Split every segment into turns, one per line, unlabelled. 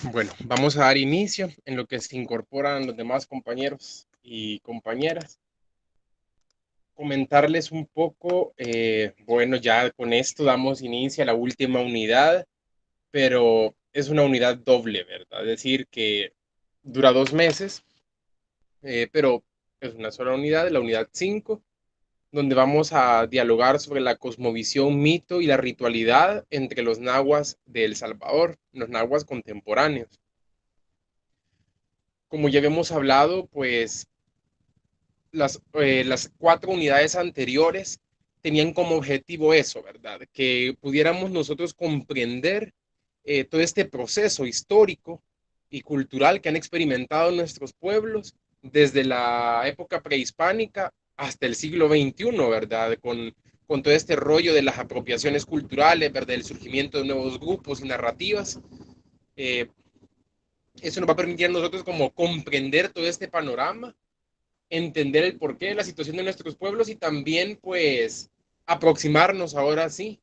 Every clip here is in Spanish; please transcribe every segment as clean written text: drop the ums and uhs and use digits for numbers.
Bueno, vamos a dar inicio en lo que se incorporan los demás compañeros y compañeras. Comentarles un poco, bueno, ya con esto damos inicio a la última unidad, pero es una unidad doble, ¿verdad? Es decir, que dura 2 meses, pero es una sola unidad, la unidad 5, donde vamos a dialogar sobre la cosmovisión, mito y la ritualidad entre los nahuas de El Salvador, los nahuas contemporáneos. Como ya habíamos hablado, pues las 4 unidades anteriores tenían como objetivo eso, ¿verdad? Que pudiéramos nosotros comprender todo este proceso histórico y cultural que han experimentado nuestros pueblos desde la época prehispánica hasta el siglo XXI, ¿verdad? Con todo este rollo de las apropiaciones culturales, ¿verdad? El surgimiento de nuevos grupos y narrativas. Eh, Eso nos va a permitir a nosotros como comprender todo este panorama, entender el porqué de la situación de nuestros pueblos y también pues aproximarnos ahora sí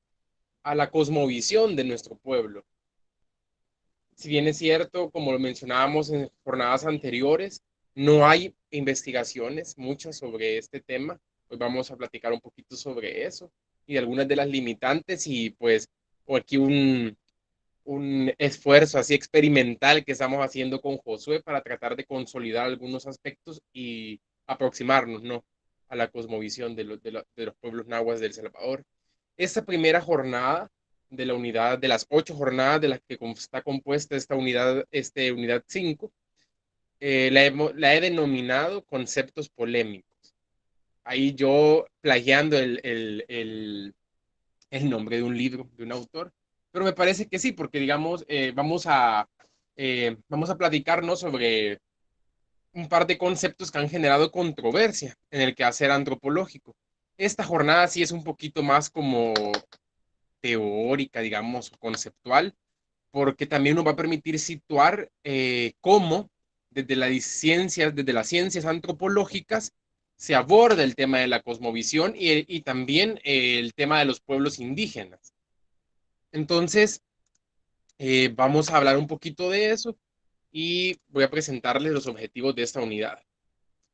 a la cosmovisión de nuestro pueblo. Si bien es cierto, como lo mencionábamos en jornadas anteriores, no hay investigaciones muchas sobre este tema. Hoy vamos a platicar un poquito sobre eso y de algunas de las limitantes y pues aquí un esfuerzo así experimental que estamos haciendo con Josué para tratar de consolidar algunos aspectos y aproximarnos, ¿no? A la cosmovisión de los pueblos nahuas del Salvador. Esta primera jornada de la unidad, de las 8 jornadas de las que está compuesta esta unidad, unidad 5, la he denominado conceptos polémicos. Ahí yo plagiando el nombre de un libro, de un autor, pero me parece que sí, porque digamos, vamos a platicar, ¿no? Sobre un par de conceptos que han generado controversia en el quehacer antropológico. Esta jornada sí es un poquito más como teórica, digamos, conceptual, porque también nos va a permitir situar cómo desde las ciencias antropológicas se aborda el tema de la cosmovisión y también el tema de los pueblos indígenas. Entonces, vamos a hablar un poquito de eso y voy a presentarles los objetivos de esta unidad.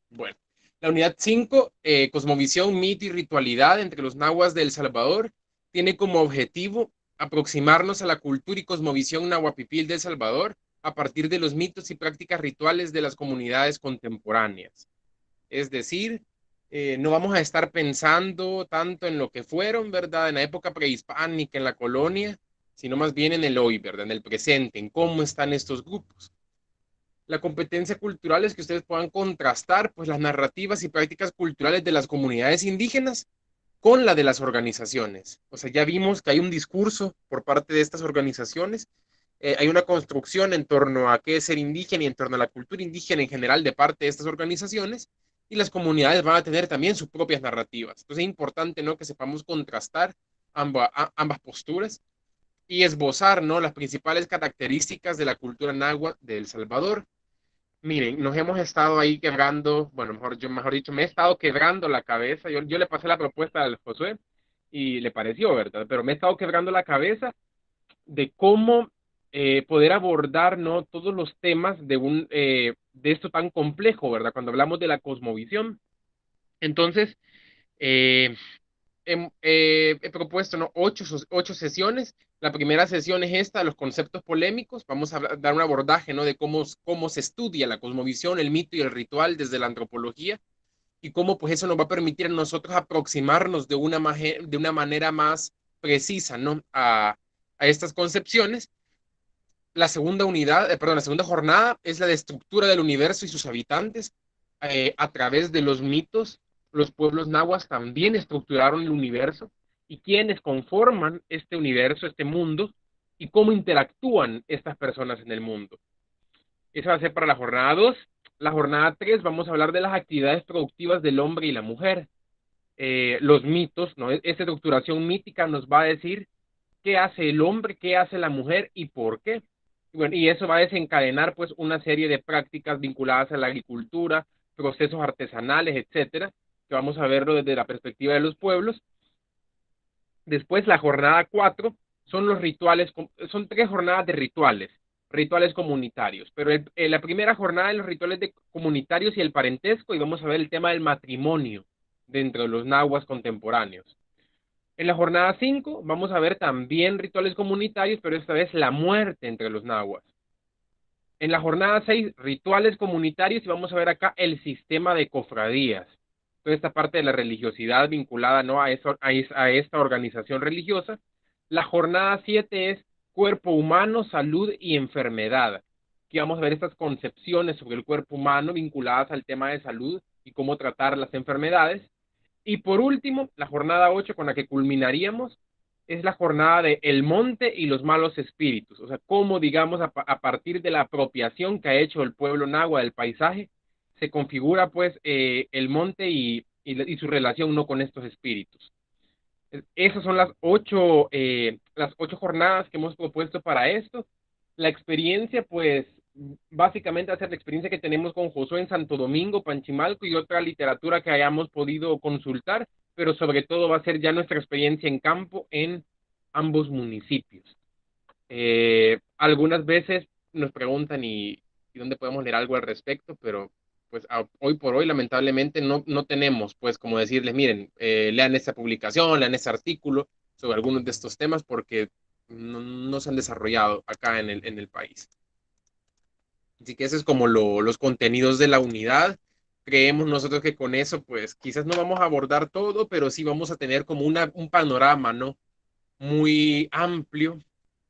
Bueno, la unidad 5, Cosmovisión, Mito y Ritualidad entre los Nahuas de El Salvador, tiene como objetivo aproximarnos a la cultura y cosmovisión nahuapipil de El Salvador a partir de los mitos y prácticas rituales de las comunidades contemporáneas. Es decir, no vamos a estar pensando tanto en lo que fueron, ¿verdad? En la época prehispánica, en la colonia, sino más bien en el hoy, ¿verdad? En el presente, en cómo están estos grupos. La competencia cultural es que ustedes puedan contrastar pues las narrativas y prácticas culturales de las comunidades indígenas con la de las organizaciones. O sea, ya vimos que hay un discurso por parte de estas organizaciones, hay una construcción en torno a qué es ser indígena y en torno a la cultura indígena en general de parte de estas organizaciones, y las comunidades van a tener también sus propias narrativas. Entonces es importante, ¿no? Que sepamos contrastar ambas posturas y esbozar, ¿no? Las principales características de la cultura náhuatl de El Salvador. Miren, nos hemos estado ahí quebrando, bueno, mejor dicho, me he estado quebrando la cabeza. Yo le pasé la propuesta al Josué y le pareció, ¿verdad? Pero me he estado quebrando la cabeza de cómo poder abordar, ¿no? Todos los temas de esto tan complejo, ¿verdad? Cuando hablamos de la cosmovisión. Entonces, eh, he propuesto, ¿no? Ocho sesiones. La primera sesión es esta, los conceptos polémicos. Vamos a dar un abordaje, ¿no? De cómo se estudia la cosmovisión, el mito y el ritual desde la antropología y cómo pues eso nos va a permitir a nosotros aproximarnos de una manera más precisa, ¿no? A estas concepciones. La segunda unidad, perdón, la segunda jornada es la de estructura del universo y sus habitantes. A través de los mitos, los pueblos nahuas también estructuraron el universo y quienes conforman este universo, este mundo, y cómo interactúan estas personas en el mundo. Esa va a ser para la jornada 2. La jornada 3 vamos a hablar de las actividades productivas del hombre y la mujer. Los mitos, ¿no? Esta estructuración mítica nos va a decir qué hace el hombre, qué hace la mujer y por qué. Bueno, y eso va a desencadenar pues una serie de prácticas vinculadas a la agricultura, procesos artesanales, etcétera, que vamos a verlo desde la perspectiva de los pueblos. Después la jornada 4 son los rituales, son 3 jornadas de rituales. rituales comunitarios. Pero la primera jornada de los rituales comunitarios y el parentesco, y vamos a ver el tema del matrimonio dentro de los nahuas contemporáneos. En la jornada 5 vamos a ver también rituales comunitarios, pero esta vez la muerte entre los nahuas. En la jornada 6, rituales comunitarios, y vamos a ver acá el sistema de cofradías. Toda esta parte de la religiosidad vinculada, ¿no?, a esta organización religiosa. La jornada 7 es cuerpo humano, salud y enfermedad. Aquí vamos a ver estas concepciones sobre el cuerpo humano vinculadas al tema de salud y cómo tratar las enfermedades. Y por último, la jornada 8 con la que culminaríamos es la jornada de el monte y los malos espíritus. O sea, cómo, digamos, a partir de la apropiación que ha hecho el pueblo nahua del paisaje, se configura pues el monte y su relación, ¿no?, con estos espíritus. Esas son las ocho jornadas que hemos propuesto para esto. La experiencia, pues, básicamente va a ser la experiencia que tenemos con Josué en Santo Domingo, Panchimalco y otra literatura que hayamos podido consultar, pero sobre todo va a ser ya nuestra experiencia en campo en ambos municipios. Algunas veces nos preguntan y dónde podemos leer algo al respecto, pero pues hoy por hoy lamentablemente no tenemos, pues, como decirles, miren, lean esta publicación, lean este artículo sobre algunos de estos temas porque no se han desarrollado acá en el país. Así que ese es como los contenidos de la unidad. Creemos nosotros que con eso, pues, quizás no vamos a abordar todo, pero sí vamos a tener como un panorama, ¿no?, muy amplio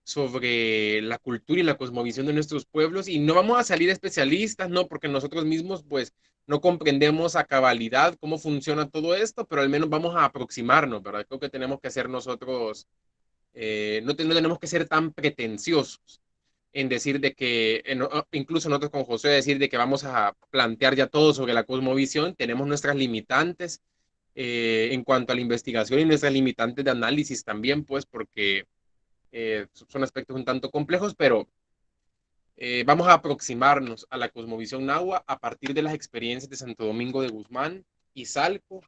sobre la cultura y la cosmovisión de nuestros pueblos, y no vamos a salir especialistas, ¿no?, porque nosotros mismos pues no comprendemos a cabalidad cómo funciona todo esto, pero al menos vamos a aproximarnos, ¿verdad? Creo que tenemos que ser nosotros, no tenemos que ser tan pretenciosos en decir de que, incluso nosotros con José, decir de que vamos a plantear ya todo sobre la cosmovisión. Tenemos nuestras limitantes en cuanto a la investigación y nuestras limitantes de análisis también, pues, porque son aspectos un tanto complejos, pero vamos a aproximarnos a la cosmovisión nahua a partir de las experiencias de Santo Domingo de Guzmán, Izalco,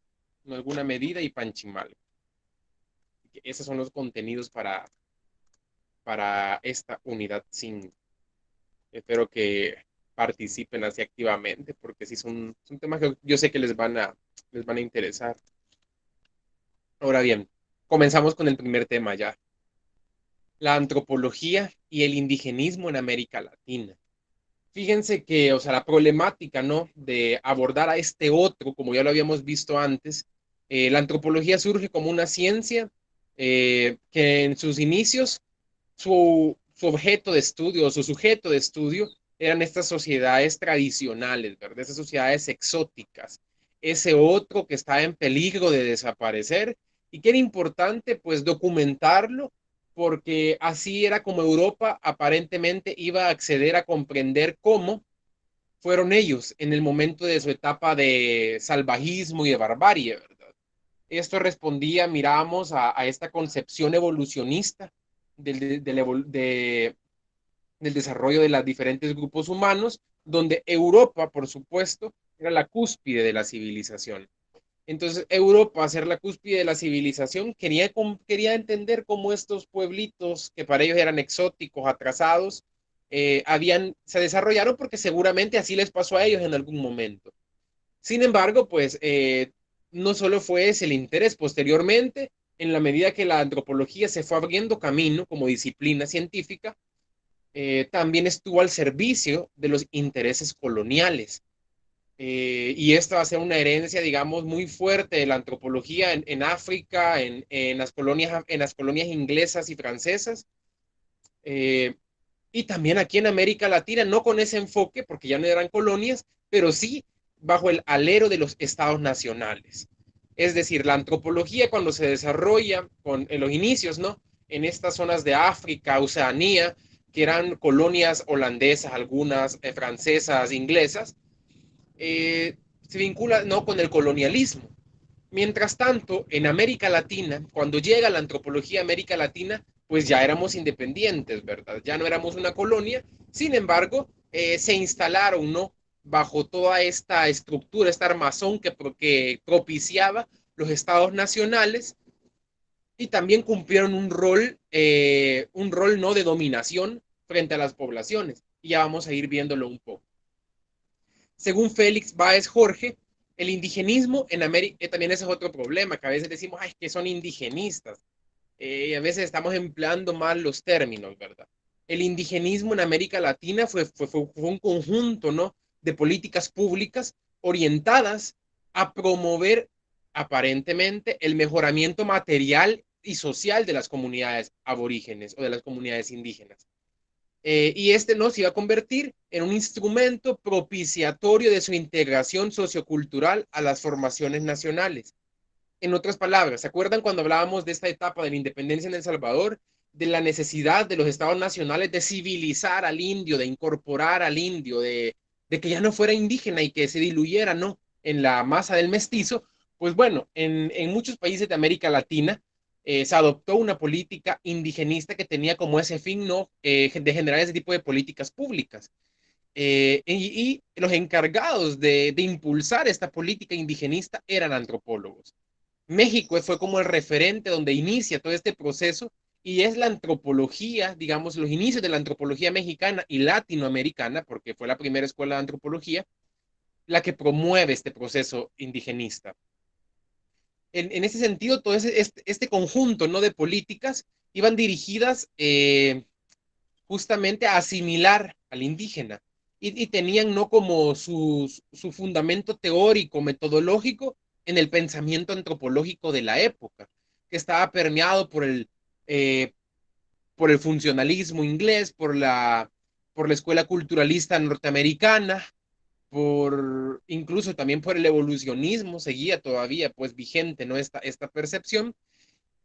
en alguna medida, y Panchimalco. Esos son los contenidos para esta unidad 5. Espero que participen así activamente, porque sí son temas que yo sé que les van a interesar. Ahora bien, comenzamos con el primer tema ya. La antropología y el indigenismo en América Latina. Fíjense que, o sea, la problemática, ¿no?, de abordar a este otro, como ya lo habíamos visto antes, la antropología surge como una ciencia que en sus inicios su objeto de estudio, su sujeto de estudio, eran estas sociedades tradicionales, ¿verdad? Esas sociedades exóticas, ese otro que estaba en peligro de desaparecer y que era importante pues documentarlo, porque así era como Europa aparentemente iba a acceder a comprender cómo fueron ellos en el momento de su etapa de salvajismo y de barbarie, ¿verdad? Esto respondía, miramos, a esta concepción evolucionista del desarrollo de los diferentes grupos humanos, donde Europa, por supuesto, era la cúspide de la civilización. Entonces, Europa, a ser la cúspide de la civilización, quería entender cómo estos pueblitos, que para ellos eran exóticos, atrasados, se desarrollaron porque seguramente así les pasó a ellos en algún momento. Sin embargo, pues no solo fue ese el interés. Posteriormente, en la medida que la antropología se fue abriendo camino como disciplina científica, también estuvo al servicio de los intereses coloniales. Y esta va a ser una herencia, digamos, muy fuerte de la antropología en África, en las colonias inglesas y francesas, y también aquí en América Latina, no con ese enfoque, porque ya no eran colonias, pero sí bajo el alero de los estados nacionales. Es decir, la antropología cuando se desarrolla en los inicios, ¿no?, en estas zonas de África, Oceanía, que eran colonias holandesas, algunas francesas, inglesas, se vincula, ¿no?, con el colonialismo. Mientras tanto, en América Latina, cuando llega la antropología a América Latina, pues ya éramos independientes, ¿verdad? Ya no éramos una colonia. Sin embargo, se instalaron, ¿no?, bajo toda esta estructura, esta armazón que propiciaba los estados nacionales, y también cumplieron un rol, ¿no?, de dominación frente a las poblaciones. Y ya vamos a ir viéndolo un poco. Según Félix Báez Jorge, el indigenismo en América, también ese es otro problema, que a veces decimos, ay, que son indigenistas. A veces estamos empleando mal los términos, ¿verdad? El indigenismo en América Latina fue un conjunto, ¿no?, de políticas públicas orientadas a promover aparentemente el mejoramiento material y social de las comunidades aborígenes o de las comunidades indígenas. Y este no se iba a convertir en un instrumento propiciatorio de su integración sociocultural a las formaciones nacionales. En otras palabras, ¿se acuerdan cuando hablábamos de esta etapa de la independencia en El Salvador? De la necesidad de los estados nacionales de civilizar al indio, de incorporar al indio, de que ya no fuera indígena y que se diluyera, ¿no?, en la masa del mestizo. Pues bueno, en muchos países de América Latina se adoptó una política indigenista que tenía como ese fin, ¿no?, de generar ese tipo de políticas públicas. Y los encargados de impulsar esta política indigenista eran antropólogos. México fue como el referente donde inicia todo este proceso y es la antropología, digamos, los inicios de la antropología mexicana y latinoamericana, porque fue la primera escuela de antropología, la que promueve este proceso indigenista. En ese sentido, todo este conjunto, ¿no?, de políticas iban dirigidas justamente a asimilar al indígena y tenían, ¿no?, como su fundamento teórico, metodológico en el pensamiento antropológico de la época, que estaba permeado eh, por el funcionalismo inglés, por la escuela culturalista norteamericana, incluso también por el evolucionismo, seguía todavía pues vigente, ¿no?, esta percepción.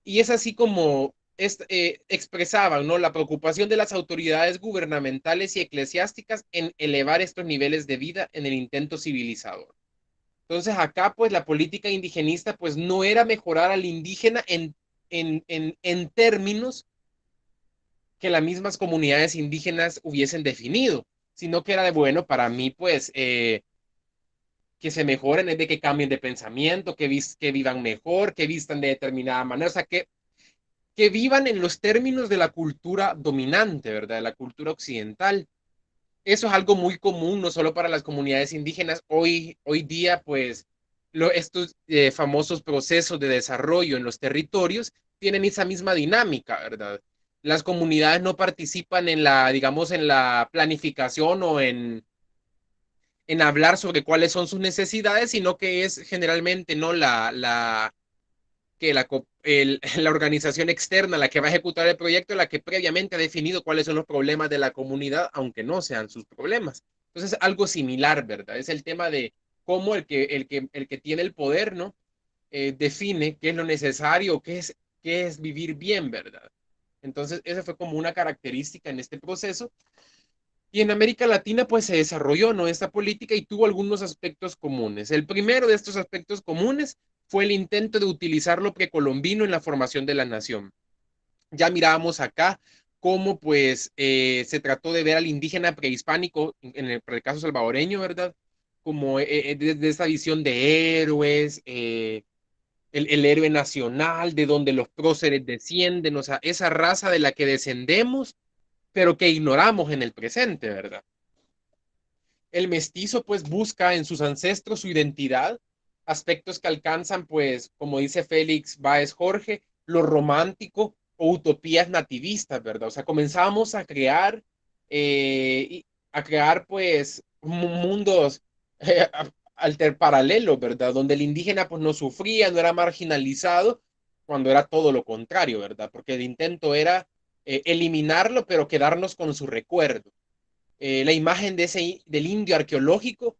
Y es así como expresaban, ¿no?, la preocupación de las autoridades gubernamentales y eclesiásticas en elevar estos niveles de vida en el intento civilizador. Entonces acá pues la política indigenista pues no era mejorar al indígena en términos que las mismas comunidades indígenas hubiesen definido, sino que era de, bueno, para mí pues que se mejoren, es de que cambien de pensamiento, que vivan mejor, que vistan de determinada manera, o sea, que vivan en los términos de la cultura dominante, ¿verdad? De la cultura occidental. Eso es algo muy común, no solo para las comunidades indígenas. Hoy día, pues, estos famosos procesos de desarrollo en los territorios tienen esa misma dinámica, ¿verdad? Las comunidades no participan en la, digamos, en la planificación o en hablar sobre cuáles son sus necesidades, sino que es generalmente, ¿no?, que la organización externa, la que va a ejecutar el proyecto, la que previamente ha definido cuáles son los problemas de la comunidad, aunque no sean sus problemas. Entonces, algo similar, ¿verdad? Es el tema de cómo el que tiene el poder, ¿no? Define qué es lo necesario, qué es vivir bien, ¿verdad? Entonces, esa fue como una característica en este proceso. Y en América Latina, pues se desarrolló, ¿no?, esta política y tuvo algunos aspectos comunes. El primero de estos aspectos comunes fue el intento de utilizar lo precolombino en la formación de la nación. Ya mirábamos acá cómo, pues, se trató de ver al indígena prehispánico, por el caso salvadoreño, ¿verdad? Como desde esta visión de héroes, el héroe nacional, de donde los próceres descienden, o sea, esa raza de la que descendemos, pero que ignoramos en el presente, ¿verdad? El mestizo pues busca en sus ancestros su identidad, aspectos que alcanzan pues, como dice Félix Báez Jorge, lo romántico o utopías nativistas, ¿verdad? O sea, comenzamos a crear pues mundos alter paralelos, ¿verdad? Donde el indígena pues no sufría, no era marginalizado, cuando era todo lo contrario, ¿verdad? Porque el intento era eliminarlo, pero quedarnos con su recuerdo. La imagen del indio arqueológico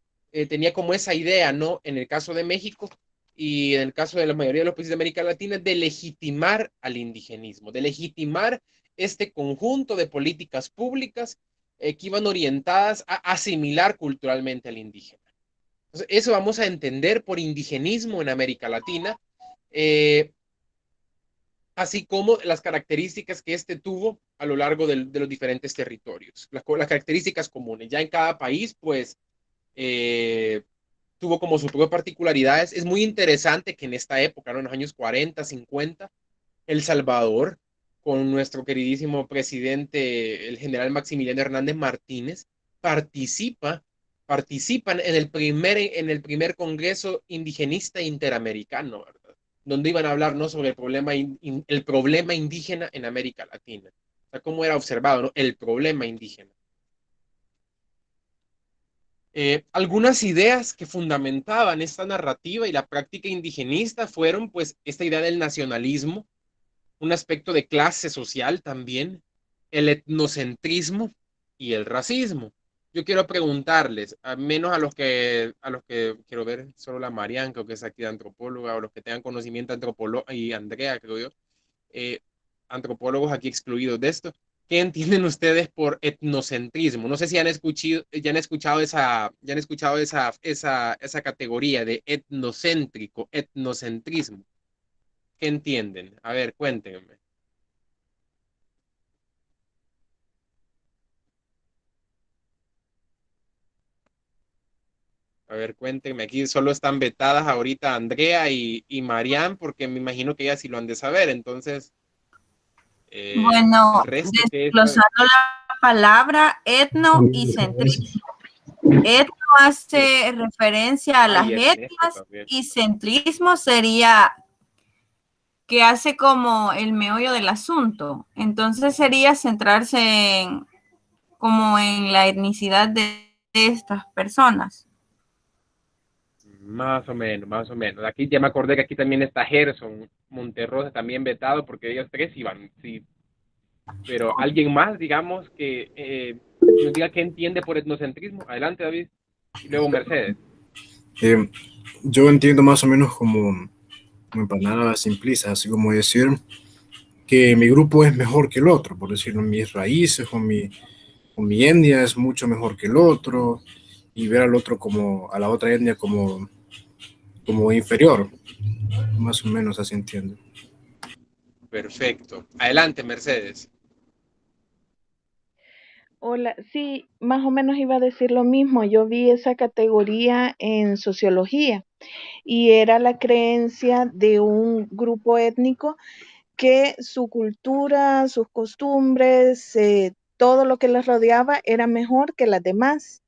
tenía como esa idea, ¿no? En el caso de México y en el caso de la mayoría de los países de América Latina, de legitimar al indigenismo, de legitimar este conjunto de políticas públicas que iban orientadas a asimilar culturalmente al indígena. Entonces, eso vamos a entender por indigenismo en América Latina. Eh, Así como las características que este tuvo a lo largo de los diferentes territorios, las características comunes. Ya en cada país, pues, eh, tuvo como sus propias particularidades. Es muy interesante que en esta época, ¿no?, en los años 40, 50, El Salvador con nuestro queridísimo presidente, el general Maximiliano Hernández Martínez, participa, participan en el primer Congreso Indigenista Interamericano, ¿verdad? Donde iban a hablar, ¿no?, sobre el problema indígena en América Latina. O sea, cómo era observado, ¿no?, el problema indígena. Algunas ideas que fundamentaban esta narrativa y la práctica indigenista fueron, pues, esta idea del nacionalismo, un aspecto de clase social también, el etnocentrismo y el racismo. Yo quiero preguntarles, a menos a los que quiero ver, solo la Marian, creo que es aquí de antropóloga, o los que tengan conocimiento antropólogo, y Andrea, creo yo, eh, antropólogos aquí excluidos de esto. ¿Qué entienden ustedes por etnocentrismo? No sé si han escuchado, ya han escuchado esa categoría de etnocéntrico, etnocentrismo. ¿Qué entienden? A ver, cuéntenme. A ver, cuéntenme. Aquí solo están vetadas ahorita Andrea y Marianne, porque me imagino que ellas sí lo han de saber. Entonces, el
Bueno,
resto que es.
desglosando la palabra etno y centrismo. Etno hace referencia a las
Ay, Ernesto
etnias
también.
y centrismo sería que hace como el meollo del asunto. Entonces sería centrarse como en la etnicidad de estas personas.
Más o menos, más o menos. Aquí ya me acordé que aquí también está Gerson Monterrosa también vetado porque ellos tres iban, sí. Pero alguien más, digamos, que nos diga qué entiende por etnocentrismo. Adelante, David. Y luego Mercedes.
Eh, yo entiendo más o menos como en palabras simplistas, así como decir que mi grupo es mejor que el otro, por decirlo, mis raíces o mi etnia es mucho mejor que el otro, y ver al otro como, a la otra etnia como inferior, más o menos así entiendo.
Perfecto. Adelante, Mercedes.
Hola, sí, más o menos iba a decir lo mismo. Yo vi esa categoría en sociología y era la creencia de un grupo étnico que su cultura, sus costumbres, todo lo que les rodeaba era mejor que las demás.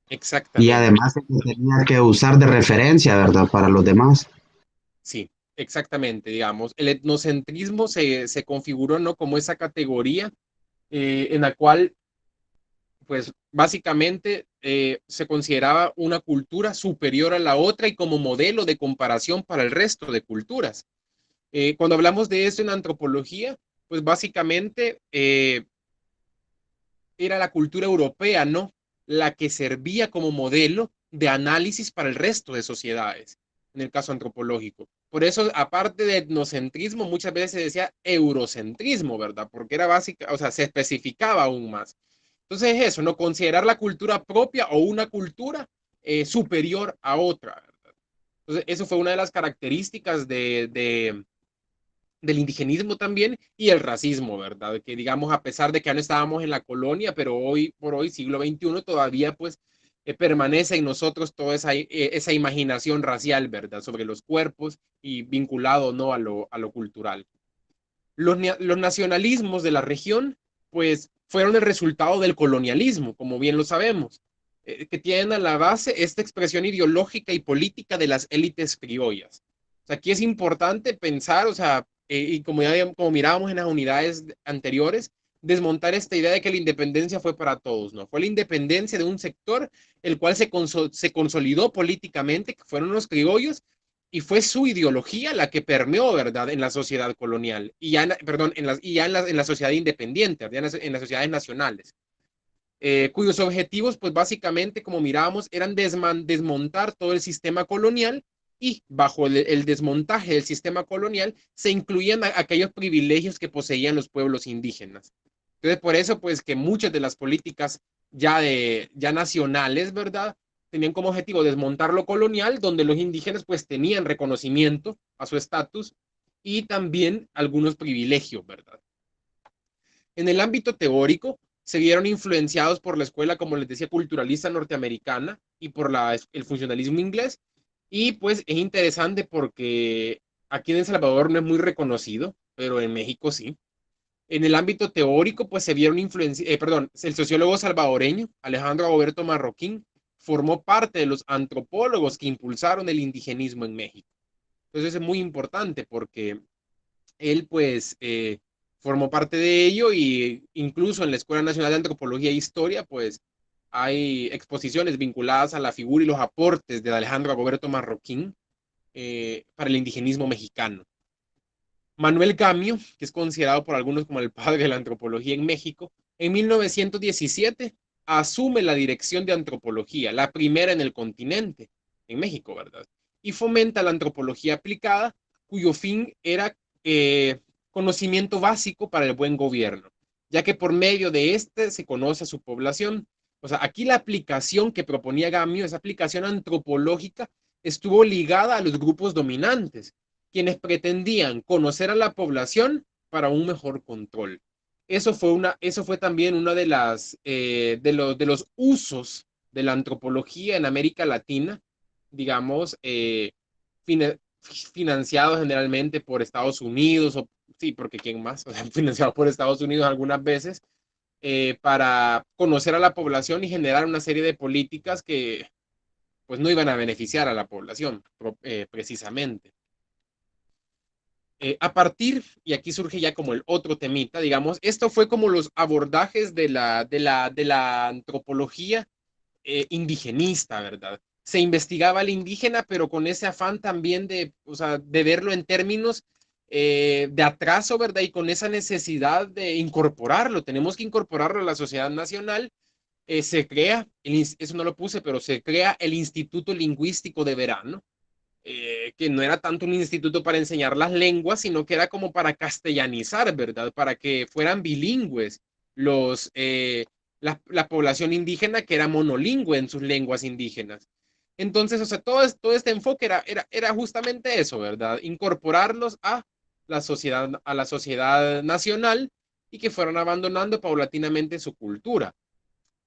Y
Exactamente.
además tenía que usar de referencia, ¿verdad? Para los demás.
Sí, exactamente, digamos. El etnocentrismo se configuró, ¿no?, como esa categoría en la cual, pues, básicamente se consideraba una cultura superior a la otra y como modelo de comparación para el resto de culturas. Cuando hablamos de eso en antropología, pues básicamente era la cultura europea, ¿no?, la que servía como modelo de análisis para el resto de sociedades, en el caso antropológico. Por eso, aparte de etnocentrismo, muchas veces se decía eurocentrismo, ¿verdad? Porque era básica, o sea, se especificaba aún más. Entonces, eso, ¿no? Considerar la cultura propia o una cultura superior a otra, ¿verdad? Entonces, eso fue una de las características del indigenismo también y el racismo, ¿verdad? Que digamos, a pesar de que ya no estábamos en la colonia, pero hoy por hoy, siglo XXI, todavía pues permanece en nosotros toda esa imaginación racial, ¿verdad? Sobre los cuerpos y vinculado, ¿no?, a lo cultural. Los nacionalismos de la región, pues, fueron el resultado del colonialismo, como bien lo sabemos, que tienen a la base esta expresión ideológica y política de las élites criollas. O sea, aquí es importante pensar, o sea, y como mirábamos en las unidades anteriores, desmontar esta idea de que la independencia fue para todos, ¿no? Fue la independencia de un sector el cual se consolidó políticamente, que fueron los criollos, y fue su ideología la que permeó, ¿verdad?, en la sociedad colonial, y ya, perdón, en la sociedad independiente, en las sociedades nacionales, cuyos objetivos, pues básicamente, como mirábamos, eran desmontar todo el sistema colonial y bajo el desmontaje del sistema colonial se incluían aquellos privilegios que poseían los pueblos indígenas. Entonces, por eso, pues, que muchas de las políticas ya nacionales, ¿verdad?, tenían como objetivo desmontar lo colonial, donde los indígenas, pues, tenían reconocimiento a su estatus y también algunos privilegios, ¿verdad? En el ámbito teórico, se vieron influenciados por la escuela, como les decía, culturalista norteamericana y por el funcionalismo inglés. Y pues es interesante porque Aquí en El Salvador no es muy reconocido, pero en México sí. En el ámbito teórico, pues se vieron el sociólogo salvadoreño Alejandro Agoberto Marroquín formó parte de los antropólogos que impulsaron el indigenismo en México. Entonces es muy importante porque él pues formó parte de ello y incluso en la Escuela Nacional de Antropología e Historia pues hay exposiciones vinculadas a la figura y los aportes de Alejandro Agoberto Marroquín para el indigenismo mexicano. Manuel Gamio, que es considerado por algunos como el padre de la antropología en México, en 1917 asume la dirección de antropología, la primera en el continente, en México, ¿verdad? Y fomenta la antropología aplicada, cuyo fin era conocimiento básico para el buen gobierno, ya que por medio de este se conoce a su población. O sea, aquí la aplicación que proponía Gamio, esa aplicación antropológica, estuvo ligada a los grupos dominantes, quienes pretendían conocer a la población para un mejor control. Eso fue también una de los usos de la antropología en América Latina, digamos, financiados generalmente por Estados Unidos, o sí, porque quién más, o sea, financiados por Estados Unidos algunas veces, para conocer a la población y generar una serie de políticas que pues no iban a beneficiar a la población precisamente. A partir, y aquí surge ya como el otro temita, digamos, esto fue como los abordajes de la antropología indigenista, ¿verdad? Se investigaba al indígena, pero con ese afán también o sea, de verlo en términos de atraso, ¿verdad? Y con esa necesidad de incorporarlo, tenemos que incorporarlo a la sociedad nacional. Se crea, eso no lo puse, pero se crea el Instituto Lingüístico de Verano, que no era tanto un instituto para enseñar las lenguas, sino que era como para castellanizar, ¿verdad? Para que fueran bilingües la población indígena que era monolingüe en sus lenguas indígenas. Entonces, o sea, todo este enfoque era justamente eso, ¿verdad? Incorporarlos a la sociedad nacional y que fueran abandonando paulatinamente su cultura.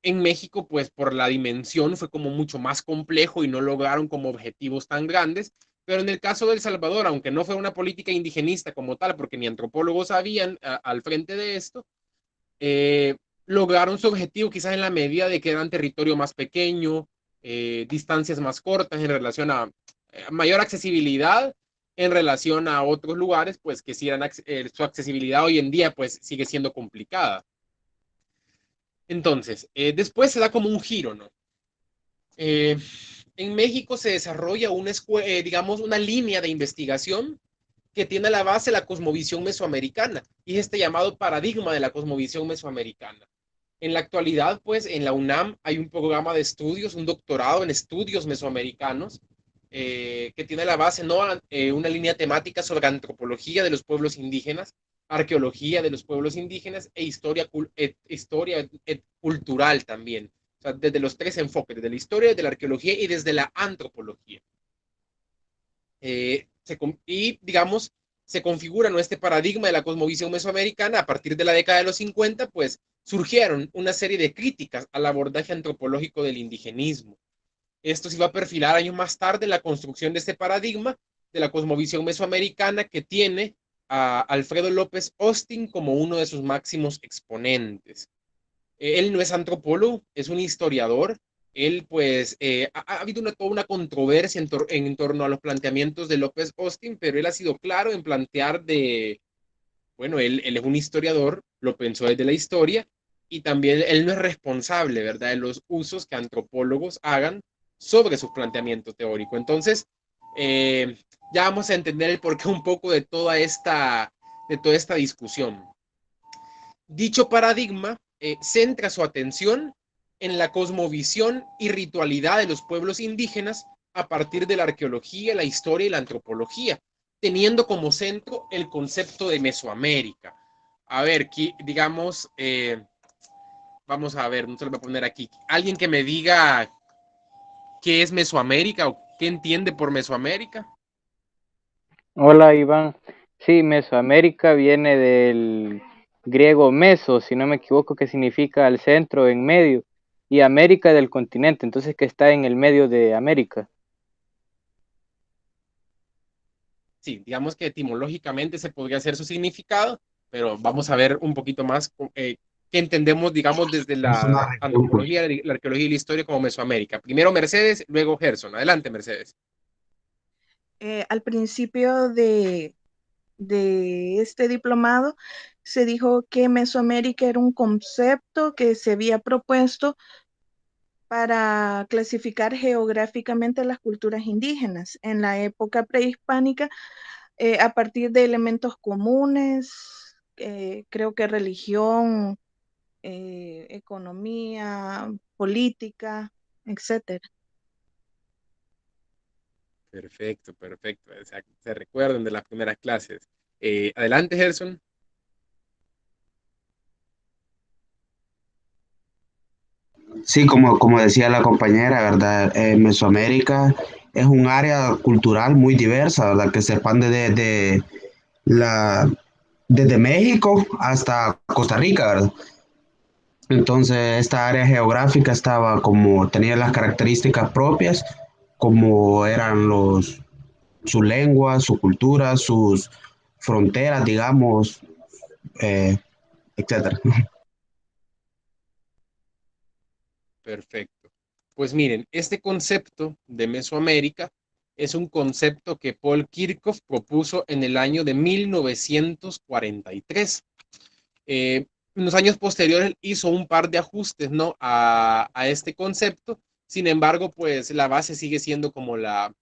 En México, pues por la dimensión fue como mucho más complejo y no lograron como objetivos tan grandes, pero en el caso de El Salvador, aunque no fue una política indigenista como tal, porque ni antropólogos habían al frente de esto, eh, lograron su objetivo quizás en la medida de que eran territorio más pequeño, distancias más cortas en relación a mayor accesibilidad en relación a otros lugares, pues que sí eran, su accesibilidad hoy en día pues sigue siendo complicada. Entonces, después se da como un giro, ¿no? En México se desarrolla digamos, una línea de investigación que tiene a la base la cosmovisión mesoamericana y este llamado paradigma de la cosmovisión mesoamericana. En la actualidad, pues, en la UNAM hay un programa de estudios, un doctorado en estudios mesoamericanos, que tiene a la base ¿no? Una línea temática sobre antropología de los pueblos indígenas, arqueología de los pueblos indígenas e historia cultural también. O sea, desde los tres enfoques, desde la historia, desde la arqueología y desde la antropología. Y, digamos, se configura ¿no? este paradigma de la cosmovisión mesoamericana a partir de la década de los 50, pues surgieron una serie de críticas al abordaje antropológico del indigenismo. Esto se iba a perfilar años más tarde en la construcción de este paradigma de la cosmovisión mesoamericana que tiene a Alfredo López Austin como uno de sus máximos exponentes. Él no es antropólogo, es un historiador. Él, pues, ha habido toda una controversia en torno a los planteamientos de López Austin, pero él ha sido claro en plantear bueno, él es un historiador, lo pensó desde la historia, y también él no es responsable, ¿verdad?, de los usos que antropólogos hagan sobre su planteamiento teórico. Entonces, ya vamos a entender el porqué un poco de toda esta discusión. Dicho paradigma centra su atención en la cosmovisión y ritualidad de los pueblos indígenas a partir de la arqueología, la historia y la antropología, teniendo como centro el concepto de Mesoamérica. A ver, digamos, vamos a ver, no se lo voy a poner aquí. Alguien que me diga qué es Mesoamérica o qué entiende por Mesoamérica.
Hola Iván, sí, Mesoamérica viene del griego meso, si no me equivoco, que significa al centro, en medio, y América del continente, entonces que está en el medio de América.
sí, digamos que etimológicamente se podría hacer su significado, pero vamos a ver un poquito más qué entendemos, digamos, desde
Es una
la
región, pues.
antropología, la arqueología y la historia como Mesoamérica. Primero Mercedes, luego Gerson. Adelante, Mercedes.
Al principio de este diplomado se dijo que Mesoamérica era un concepto que se había propuesto para clasificar geográficamente las culturas indígenas en la época prehispánica a partir de elementos comunes, creo que religión, economía, política, etcétera.
Perfecto, perfecto. O sea, se recuerdan de las primeras clases. Adelante, Gerson.
Sí, como decía la compañera, ¿verdad? Mesoamérica es un área cultural muy diversa, ¿verdad? Que se expande la, desde México hasta Costa Rica, ¿verdad? Entonces, esta área geográfica tenía las características propias, como eran su lengua, su cultura, sus fronteras, digamos, eh, etcétera.
Perfecto. Pues miren, este concepto de Mesoamérica es un concepto que Paul Kirchhoff propuso en el año de 1943. En los años posteriores hizo un par de ajustes, ¿no? a este concepto. Sin embargo, pues la base sigue siendo como la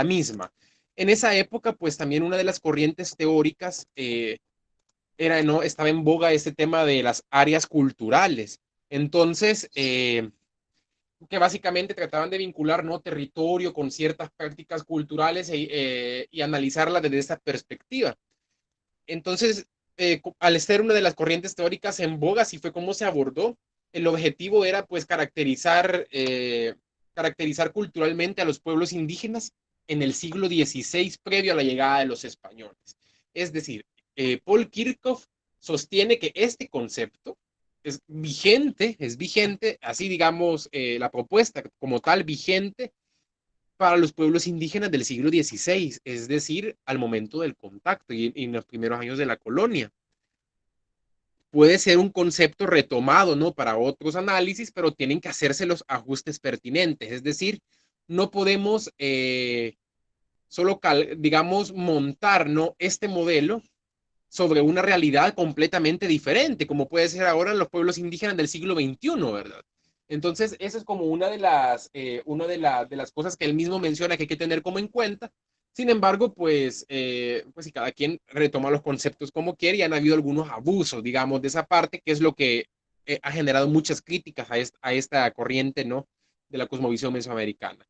misma. En esa época, pues también una de las corrientes teóricas ¿no? Estaba en boga este tema de las áreas culturales. Entonces, que básicamente trataban de vincular, ¿no? Territorio con ciertas prácticas culturales y analizarla desde esta perspectiva. Entonces, al ser una de las corrientes teóricas en boga, así fue como se abordó. El objetivo era pues caracterizar culturalmente a los pueblos indígenas en el siglo XVI previo a la llegada de los españoles. Es decir, Paul Kirchhoff sostiene que este concepto es vigente, así digamos, la propuesta como tal vigente para los pueblos indígenas del siglo XVI, es decir, al momento del contacto y en los primeros años de la colonia. Puede ser un concepto retomado, ¿no? Para otros análisis, pero tienen que hacerse los ajustes pertinentes, es decir, no podemos solo, digamos, montar, ¿no? Este modelo sobre una realidad completamente diferente, como puede ser ahora en los pueblos indígenas del siglo XXI, ¿verdad? Entonces, esa es como una de las cosas que él mismo menciona que hay que tener como en cuenta. Sin embargo, pues si cada quien retoma los conceptos como quiere, y han habido algunos abusos, digamos, de esa parte, que es lo que ha generado muchas críticas a esta corriente, ¿no? De la cosmovisión mesoamericana.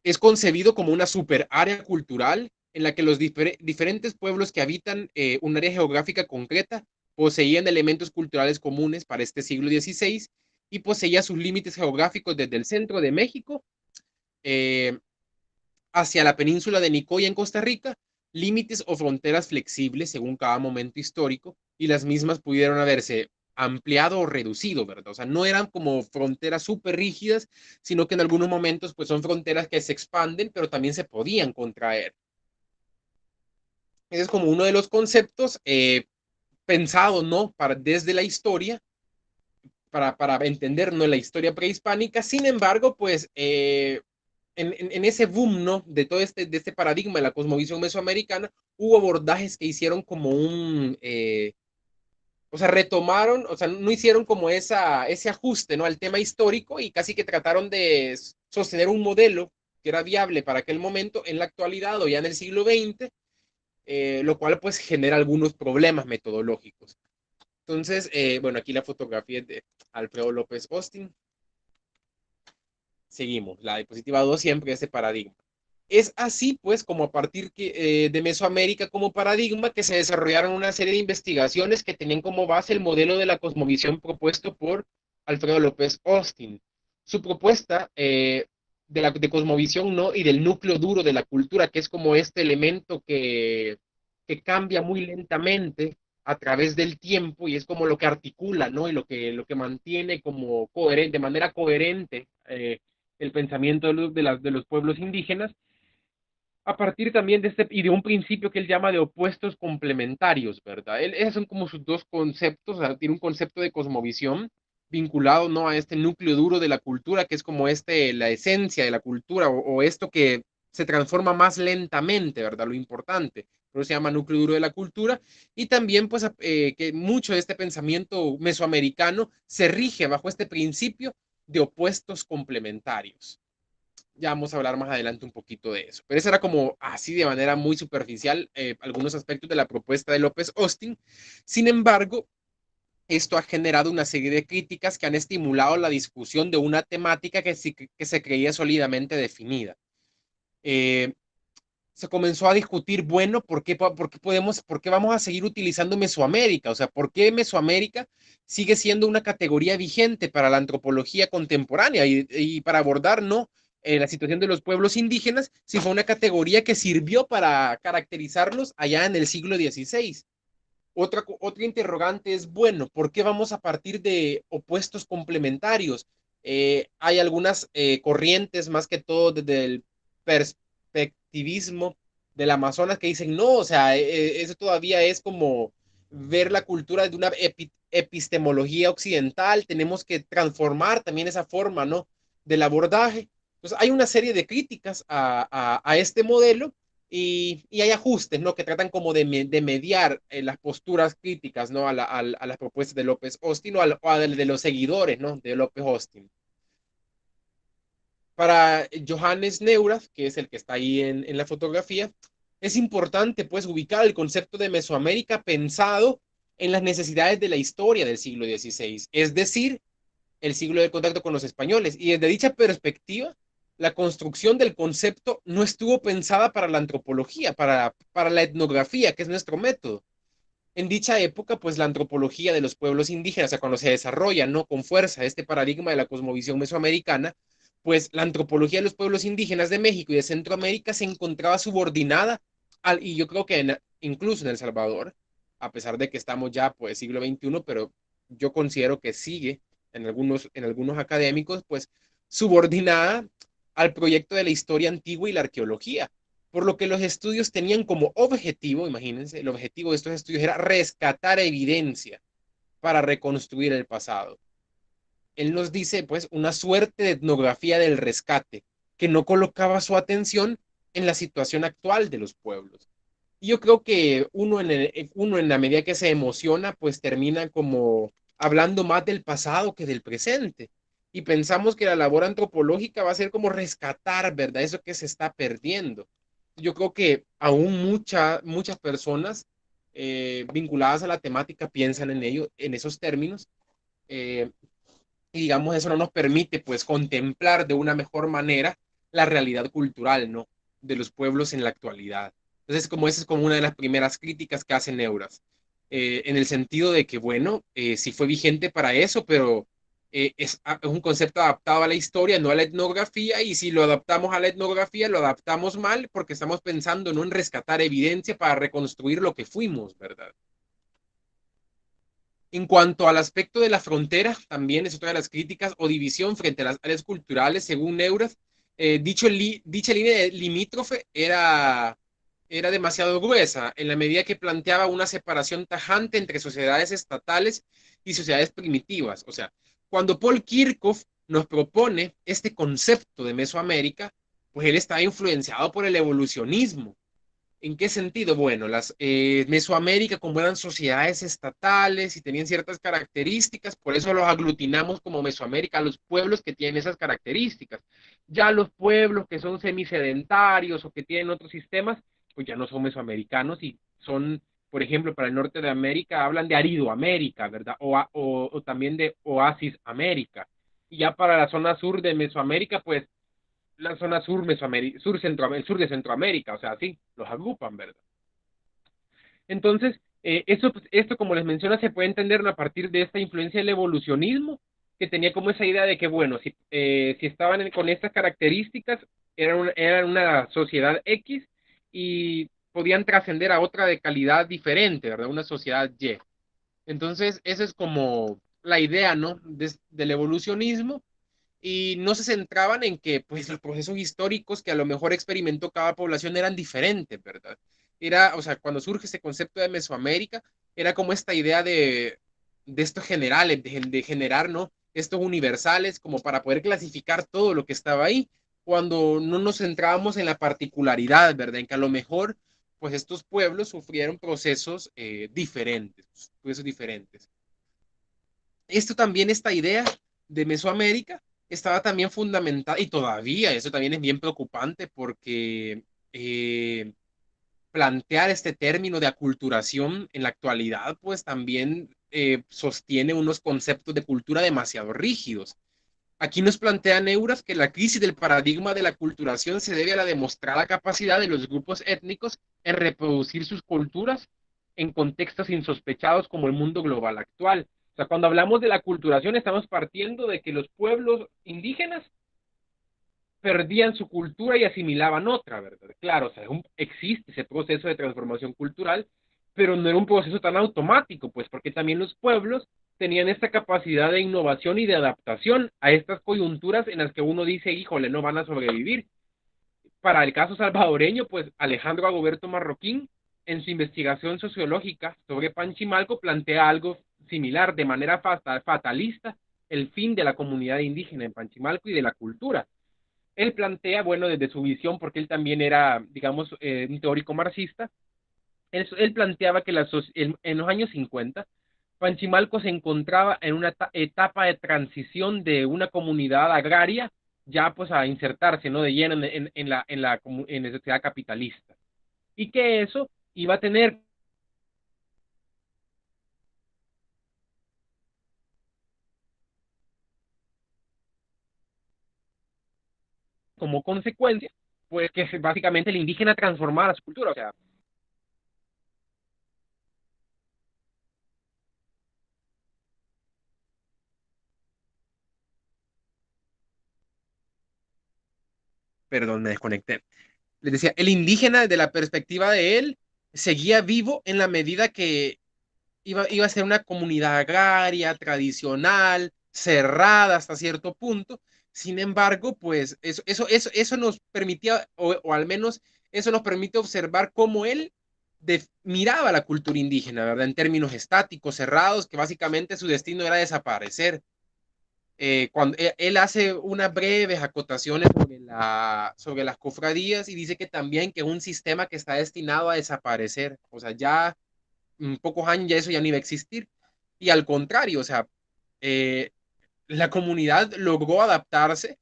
Es concebido como una super área cultural en la que los diferentes pueblos que habitan un área geográfica concreta poseían elementos culturales comunes para este siglo XVI y poseía sus límites geográficos desde el centro de México eh, hacia la península de Nicoya en Costa Rica, límites o fronteras flexibles según cada momento histórico, y las mismas pudieron haberse ampliado o reducido, ¿verdad? O sea, no eran como fronteras súper rígidas, sino que en algunos momentos pues son fronteras que se expanden, pero también se podían contraer. Ese es como uno de los conceptos pensados, ¿no? Desde la historia, para entender, ¿no? La historia prehispánica. Sin embargo, pues en ese boom, ¿no? De este paradigma de la cosmovisión mesoamericana, hubo abordajes que hicieron como o sea, retomaron, o sea, no hicieron como ese ajuste, ¿no? Al tema histórico y casi que trataron de sostener un modelo que era viable para aquel momento en la actualidad o ya en el siglo XX, lo cual pues genera algunos problemas metodológicos. Entonces, bueno, aquí la fotografía es de Alfredo López Austin. Seguimos, la diapositiva 2 siempre ese paradigma. Es así, pues, como a partir de Mesoamérica como paradigma que se desarrollaron una serie de investigaciones que tenían como base el modelo de la cosmovisión propuesto por Alfredo López Austin. Su propuesta de cosmovisión, ¿no? Y del núcleo duro de la cultura, que es como este elemento que cambia muy lentamente a través del tiempo y es como lo que articula, ¿no? Y lo que mantiene como coherente, de manera coherente el pensamiento de los pueblos indígenas. a partir también de y de un principio que él llama de opuestos complementarios, ¿verdad? Esos son como sus dos conceptos, o sea, tiene un concepto de cosmovisión vinculado, ¿no?, a este núcleo duro de la cultura, que es como la esencia de la cultura, o esto que se transforma más lentamente, ¿verdad? Lo importante, por eso se llama núcleo duro de la cultura, y también, pues, que mucho de este pensamiento mesoamericano se rige bajo este principio de opuestos complementarios. Ya vamos a hablar más adelante un poquito de eso. Pero eso era como así de manera muy superficial algunos aspectos de la propuesta de López Austin. Sin embargo, esto ha generado una serie de críticas que han estimulado la discusión de una temática que se creía sólidamente definida. Se comenzó a discutir, bueno, ¿por qué vamos a seguir utilizando Mesoamérica? O sea, ¿por qué Mesoamérica sigue siendo una categoría vigente para la antropología contemporánea y para abordar, ¿no?, la situación de los pueblos indígenas, si fue una categoría que sirvió para caracterizarlos allá en el siglo XVI. Otra interrogante es, bueno, ¿por qué vamos a partir de opuestos complementarios? Hay algunas corrientes, más que todo desde el perspectivismo del Amazonas, que dicen, no, o sea, eso todavía es como ver la cultura de una epistemología occidental, tenemos que transformar también esa forma, ¿no?, del abordaje. Entonces, hay una serie de críticas a este modelo y hay ajustes, ¿no?, que tratan como de mediar las posturas críticas, ¿no?, a las propuestas de López Austin o de los seguidores, ¿no?, de López Austin. Para Johannes Neurath, que es el que está ahí en la fotografía, es importante, pues, ubicar el concepto de Mesoamérica pensado en las necesidades de la historia del siglo XVI, es decir, el siglo de contacto con los españoles. Y desde dicha perspectiva, la construcción del concepto no estuvo pensada para la antropología, para la etnografía, que es nuestro método. En dicha época, pues la antropología de los pueblos indígenas, o sea, cuando se desarrolla, ¿no?, con fuerza este paradigma de la cosmovisión mesoamericana, pues la antropología de los pueblos indígenas de México y de Centroamérica se encontraba subordinada y yo creo que incluso en El Salvador, a pesar de que estamos ya, pues, siglo XXI, pero yo considero que sigue en algunos académicos, pues, subordinada al proyecto de la historia antigua y la arqueología, por lo que los estudios tenían como objetivo, imagínense, el objetivo de estos estudios era rescatar evidencia para reconstruir el pasado. Él nos dice, pues, una suerte de etnografía del rescate, que no colocaba su atención en la situación actual de los pueblos. Y yo creo que uno en la medida que se emociona, pues termina como hablando más del pasado que del presente. Y pensamos que la labor antropológica va a ser como rescatar, ¿verdad?, eso que se está perdiendo. Yo creo que aún muchas personas vinculadas a la temática piensan en ello, en esos términos. Eh, y digamos, eso no nos permite, pues, contemplar de una mejor manera la realidad cultural, ¿no?, de los pueblos en la actualidad. Entonces, como esa es como una de las primeras críticas que hace Neurath, en el sentido de que, bueno, sí fue vigente para eso, pero es un concepto adaptado a la historia, no a la etnografía, y si lo adaptamos a la etnografía, lo adaptamos mal porque estamos pensando no en rescatar evidencia para reconstruir lo que fuimos, ¿verdad? En cuanto al aspecto de la frontera, también es otra de las críticas o división frente a las áreas culturales, según Neurath. Dicha línea limítrofe era demasiado gruesa, en la medida que planteaba una separación tajante entre sociedades estatales y sociedades primitivas. O sea, cuando Paul Kirchhoff nos propone este concepto de Mesoamérica, pues él está influenciado por el evolucionismo. ¿En qué sentido? Bueno, Mesoamérica, como eran sociedades estatales y tenían ciertas características, por eso los aglutinamos como Mesoamérica, a los pueblos que tienen esas características. Ya los pueblos que son semisedentarios o que tienen otros sistemas, pues ya no son mesoamericanos y son, por ejemplo, para el norte de América hablan de Aridoamérica, ¿verdad? O también de Oasis América. Y ya para la zona sur de Mesoamérica, pues la zona sur, el sur de Centroamérica, o sea, así los agrupan, ¿verdad? Entonces, esto, como les menciono, se puede entender a partir de esta influencia del evolucionismo, que tenía como esa idea de que, bueno, si estaban con estas características, eran una sociedad X y podían trascender a otra de calidad diferente, ¿verdad? Una sociedad Y. Entonces, esa es como la idea, ¿no?, del evolucionismo. y no se centraban en que pues los procesos históricos que a lo mejor experimentó cada población eran diferentes, ¿verdad? Era, o sea, cuando surge ese concepto de Mesoamérica, era como esta idea de estos generales, de generar, ¿no? Estos universales como para poder clasificar todo lo que estaba ahí, cuando no nos centrábamos en la particularidad, ¿verdad? En que a lo mejor, pues estos pueblos sufrieron procesos diferentes, procesos diferentes. Esto también, esta idea de Mesoamérica, estaba también fundamentada, y todavía eso también es bien preocupante porque plantear este término de aculturación en la actualidad, pues también sostiene unos conceptos de cultura demasiado rígidos. Aquí nos plantea Neuras que la crisis del paradigma de la aculturación se debe a la demostrada capacidad de los grupos étnicos en reproducir sus culturas en contextos insospechados como el mundo global actual. O sea, cuando hablamos de la aculturación estamos partiendo de que los pueblos indígenas perdían su cultura y asimilaban otra, ¿verdad? Claro, o sea, existe ese proceso de transformación cultural, pero no era un proceso tan automático, pues porque también los pueblos tenían esta capacidad de innovación y de adaptación a estas coyunturas en las que uno dice, híjole, no van a sobrevivir. Para el caso salvadoreño, pues Alejandro Agoberto Marroquín, en su investigación sociológica sobre Panchimalco, plantea algo similar, de manera fatalista, el fin de la comunidad indígena en Panchimalco y de la cultura. Él plantea, bueno, desde su visión, porque él también era, digamos, un teórico marxista, él planteaba que en los años 50, Panchimalco se encontraba en una etapa de transición de una comunidad agraria ya pues a insertarse, ¿no? De lleno en la sociedad capitalista. Y que eso iba a tener como consecuencia, pues que básicamente el indígena transformara su cultura, o sea, perdón, me desconecté. Les decía, el indígena desde la perspectiva de él seguía vivo en la medida que iba a ser una comunidad agraria, tradicional, cerrada hasta cierto punto. Sin embargo, pues eso nos permitía, o al menos eso nos permite observar cómo él miraba la cultura indígena, ¿verdad? En términos estáticos, cerrados, que básicamente su destino era desaparecer. Cuando él hace unas breves acotaciones sobre las cofradías y dice que también que es un sistema que está destinado a desaparecer. O sea, ya en pocos años ya eso ya no iba a existir. Y al contrario, o sea, eh, la comunidad logró adaptarse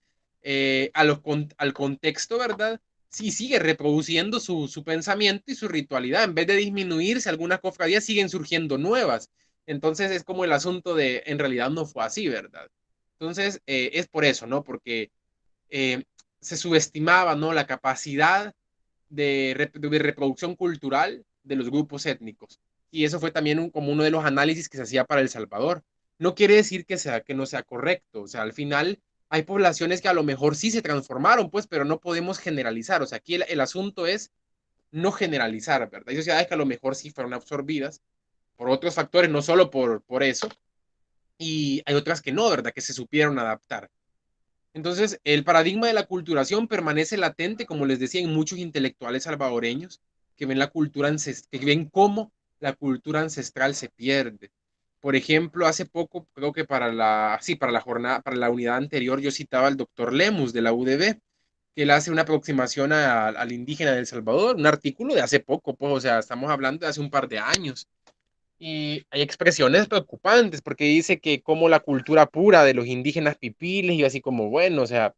al contexto, ¿verdad? Sí, sigue reproduciendo su pensamiento y su ritualidad. En vez de disminuirse, algunas cofradías siguen surgiendo nuevas. Entonces es como el asunto de, en realidad no fue así, ¿verdad? Entonces es por eso, ¿no? Porque se subestimaba, ¿no? La capacidad de reproducción cultural de los grupos étnicos. Y eso fue también como uno de los análisis que se hacía para El Salvador. No quiere decir que no sea correcto, o sea, al final hay poblaciones que a lo mejor sí se transformaron, pues, pero no podemos generalizar, o sea, aquí el asunto es no generalizar, ¿verdad? Hay sociedades que a lo mejor sí fueron absorbidas por otros factores, no solo por eso, y hay otras que no, ¿verdad? Que se supieron adaptar. Entonces, el paradigma de la culturación permanece latente, como les decía, en muchos intelectuales salvadoreños que ven que ven cómo la cultura ancestral se pierde. Por ejemplo, hace poco, creo que para la jornada, para la unidad anterior, yo citaba al doctor Lemus de la UDB, que él hace una aproximación al indígena de El Salvador, un artículo de hace poco, pues, o sea, estamos hablando de hace un par de años. Y hay expresiones preocupantes porque dice que como la cultura pura de los indígenas pipiles y así como, bueno, o sea,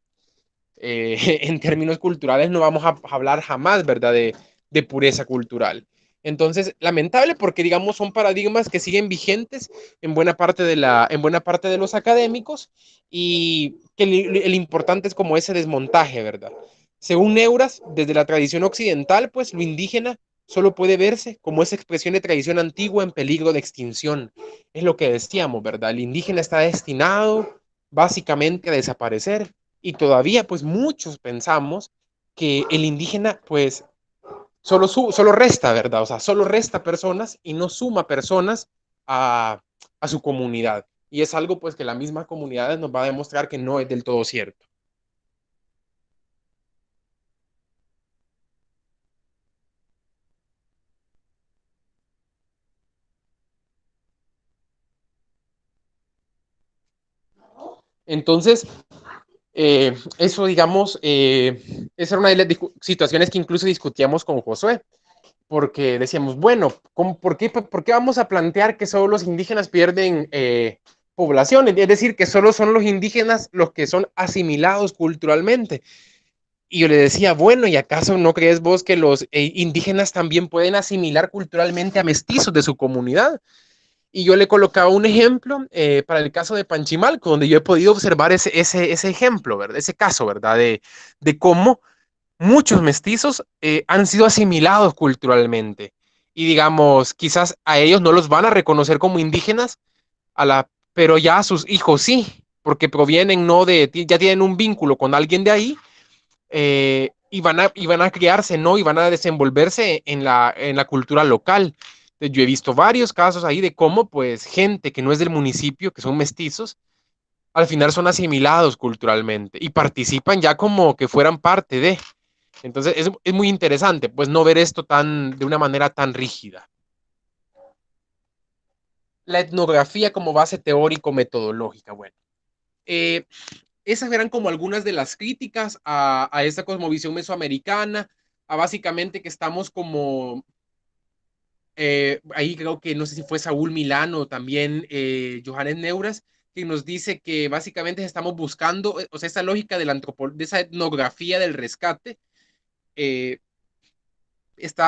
en términos culturales no vamos a hablar jamás, ¿verdad? De pureza cultural. Entonces, lamentable porque, digamos, son paradigmas que siguen vigentes en buena parte de los académicos y que el importante es como ese desmontaje, ¿verdad? Según Neuras, desde la tradición occidental, pues lo indígena solo puede verse como esa expresión de tradición antigua en peligro de extinción. Es lo que decíamos, ¿verdad? El indígena está destinado básicamente a desaparecer y todavía pues muchos pensamos que el indígena pues solo resta, ¿verdad? O sea, solo resta personas y no suma personas a su comunidad. Y es algo pues que la misma comunidad nos va a demostrar que no es del todo cierto. Entonces, eso, digamos, esa era una de las situaciones que incluso discutíamos con Josué, porque decíamos, bueno, ¿por qué vamos a plantear que solo los indígenas pierden población? Es decir, que solo son los indígenas los que son asimilados culturalmente. Y yo le decía, bueno, ¿y acaso no crees vos que los indígenas también pueden asimilar culturalmente a mestizos de su comunidad? Y yo le colocaba un ejemplo para el caso de Panchimalco, donde yo he podido observar ese ejemplo, ¿verdad? Ese caso, ¿verdad? De cómo muchos mestizos han sido asimilados culturalmente. Y digamos, quizás a ellos no los van a reconocer como indígenas, pero ya a sus hijos sí, porque provienen, ¿no? Ya tienen un vínculo con alguien de ahí, y van a criarse, ¿no? Y van a desenvolverse en la cultura local. Yo he visto varios casos ahí de cómo, pues, gente que no es del municipio, que son mestizos, al final son asimilados culturalmente y participan ya como que fueran parte de. Entonces, es muy interesante, pues, no ver esto de una manera tan rígida. La etnografía como base teórico-metodológica, bueno. Esas eran como algunas de las críticas a esta cosmovisión mesoamericana, a básicamente que estamos como, ahí creo que no sé si fue Saúl Milán o también Johannes Neuras, que nos dice que básicamente estamos buscando, o sea, esa lógica de esa etnografía del rescate, eh,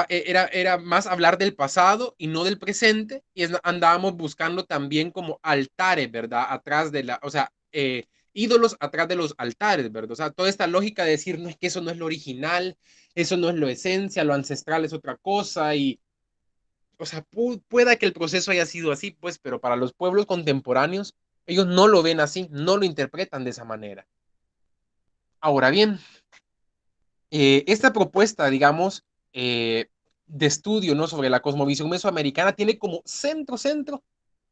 era más hablar del pasado y no del presente, y andábamos buscando también como altares, ¿verdad? Atrás o sea, ídolos atrás de los altares, ¿verdad? O sea, toda esta lógica de decir, no es que eso no es lo original, eso no es lo esencia, lo ancestral es otra cosa, y, o sea, pueda que el proceso haya sido así, pues, pero para los pueblos contemporáneos, ellos no lo ven así, no lo interpretan de esa manera. Ahora bien, esta propuesta, digamos, de estudio, ¿no? Sobre la cosmovisión mesoamericana tiene como centro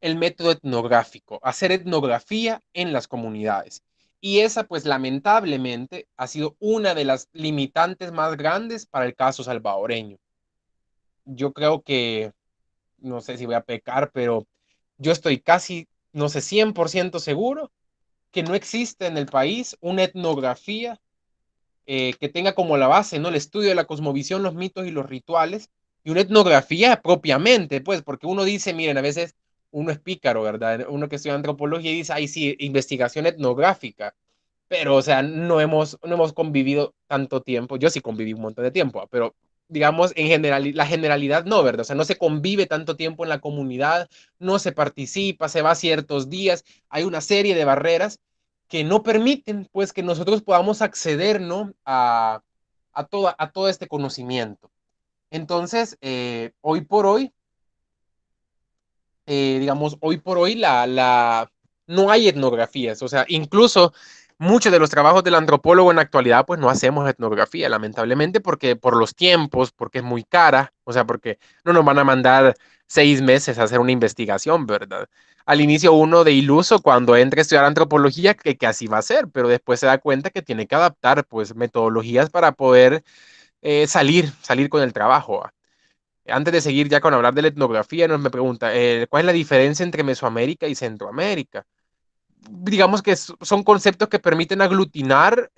el método etnográfico, hacer etnografía en las comunidades. Y esa, pues lamentablemente, ha sido una de las limitantes más grandes para el caso salvadoreño. Yo creo que, no sé si voy a pecar, pero yo estoy casi, no sé, 100% seguro que no existe en el país una etnografía que tenga como la base, ¿no? El estudio de la cosmovisión, los mitos y los rituales, y una etnografía propiamente, pues, porque uno dice, miren, a veces uno es pícaro, ¿verdad? Uno que estudia antropología y dice, ay, sí, investigación etnográfica, pero, o sea, no hemos convivido tanto tiempo, yo sí conviví un montón de tiempo, pero digamos, en general, la generalidad no, ¿verdad? O sea, no se convive tanto tiempo en la comunidad, no se participa, se va ciertos días, hay una serie de barreras que no permiten, pues, que nosotros podamos acceder, ¿no? A todo este conocimiento. Entonces, hoy por hoy, digamos, hoy por hoy no hay etnografías, o sea, incluso muchos de los trabajos del antropólogo en la actualidad, pues no hacemos etnografía, lamentablemente, porque por los tiempos, porque es muy cara, o sea, porque no nos van a mandar 6 meses a hacer una investigación, ¿verdad? Al inicio uno de iluso cuando entra a estudiar antropología que así va a ser, pero después se da cuenta que tiene que adaptar pues metodologías para poder salir con el trabajo. Antes de seguir ya con hablar de la etnografía, nos me pregunta, ¿cuál es la diferencia entre Mesoamérica y Centroamérica? Digamos que son conceptos que permiten aglutinar,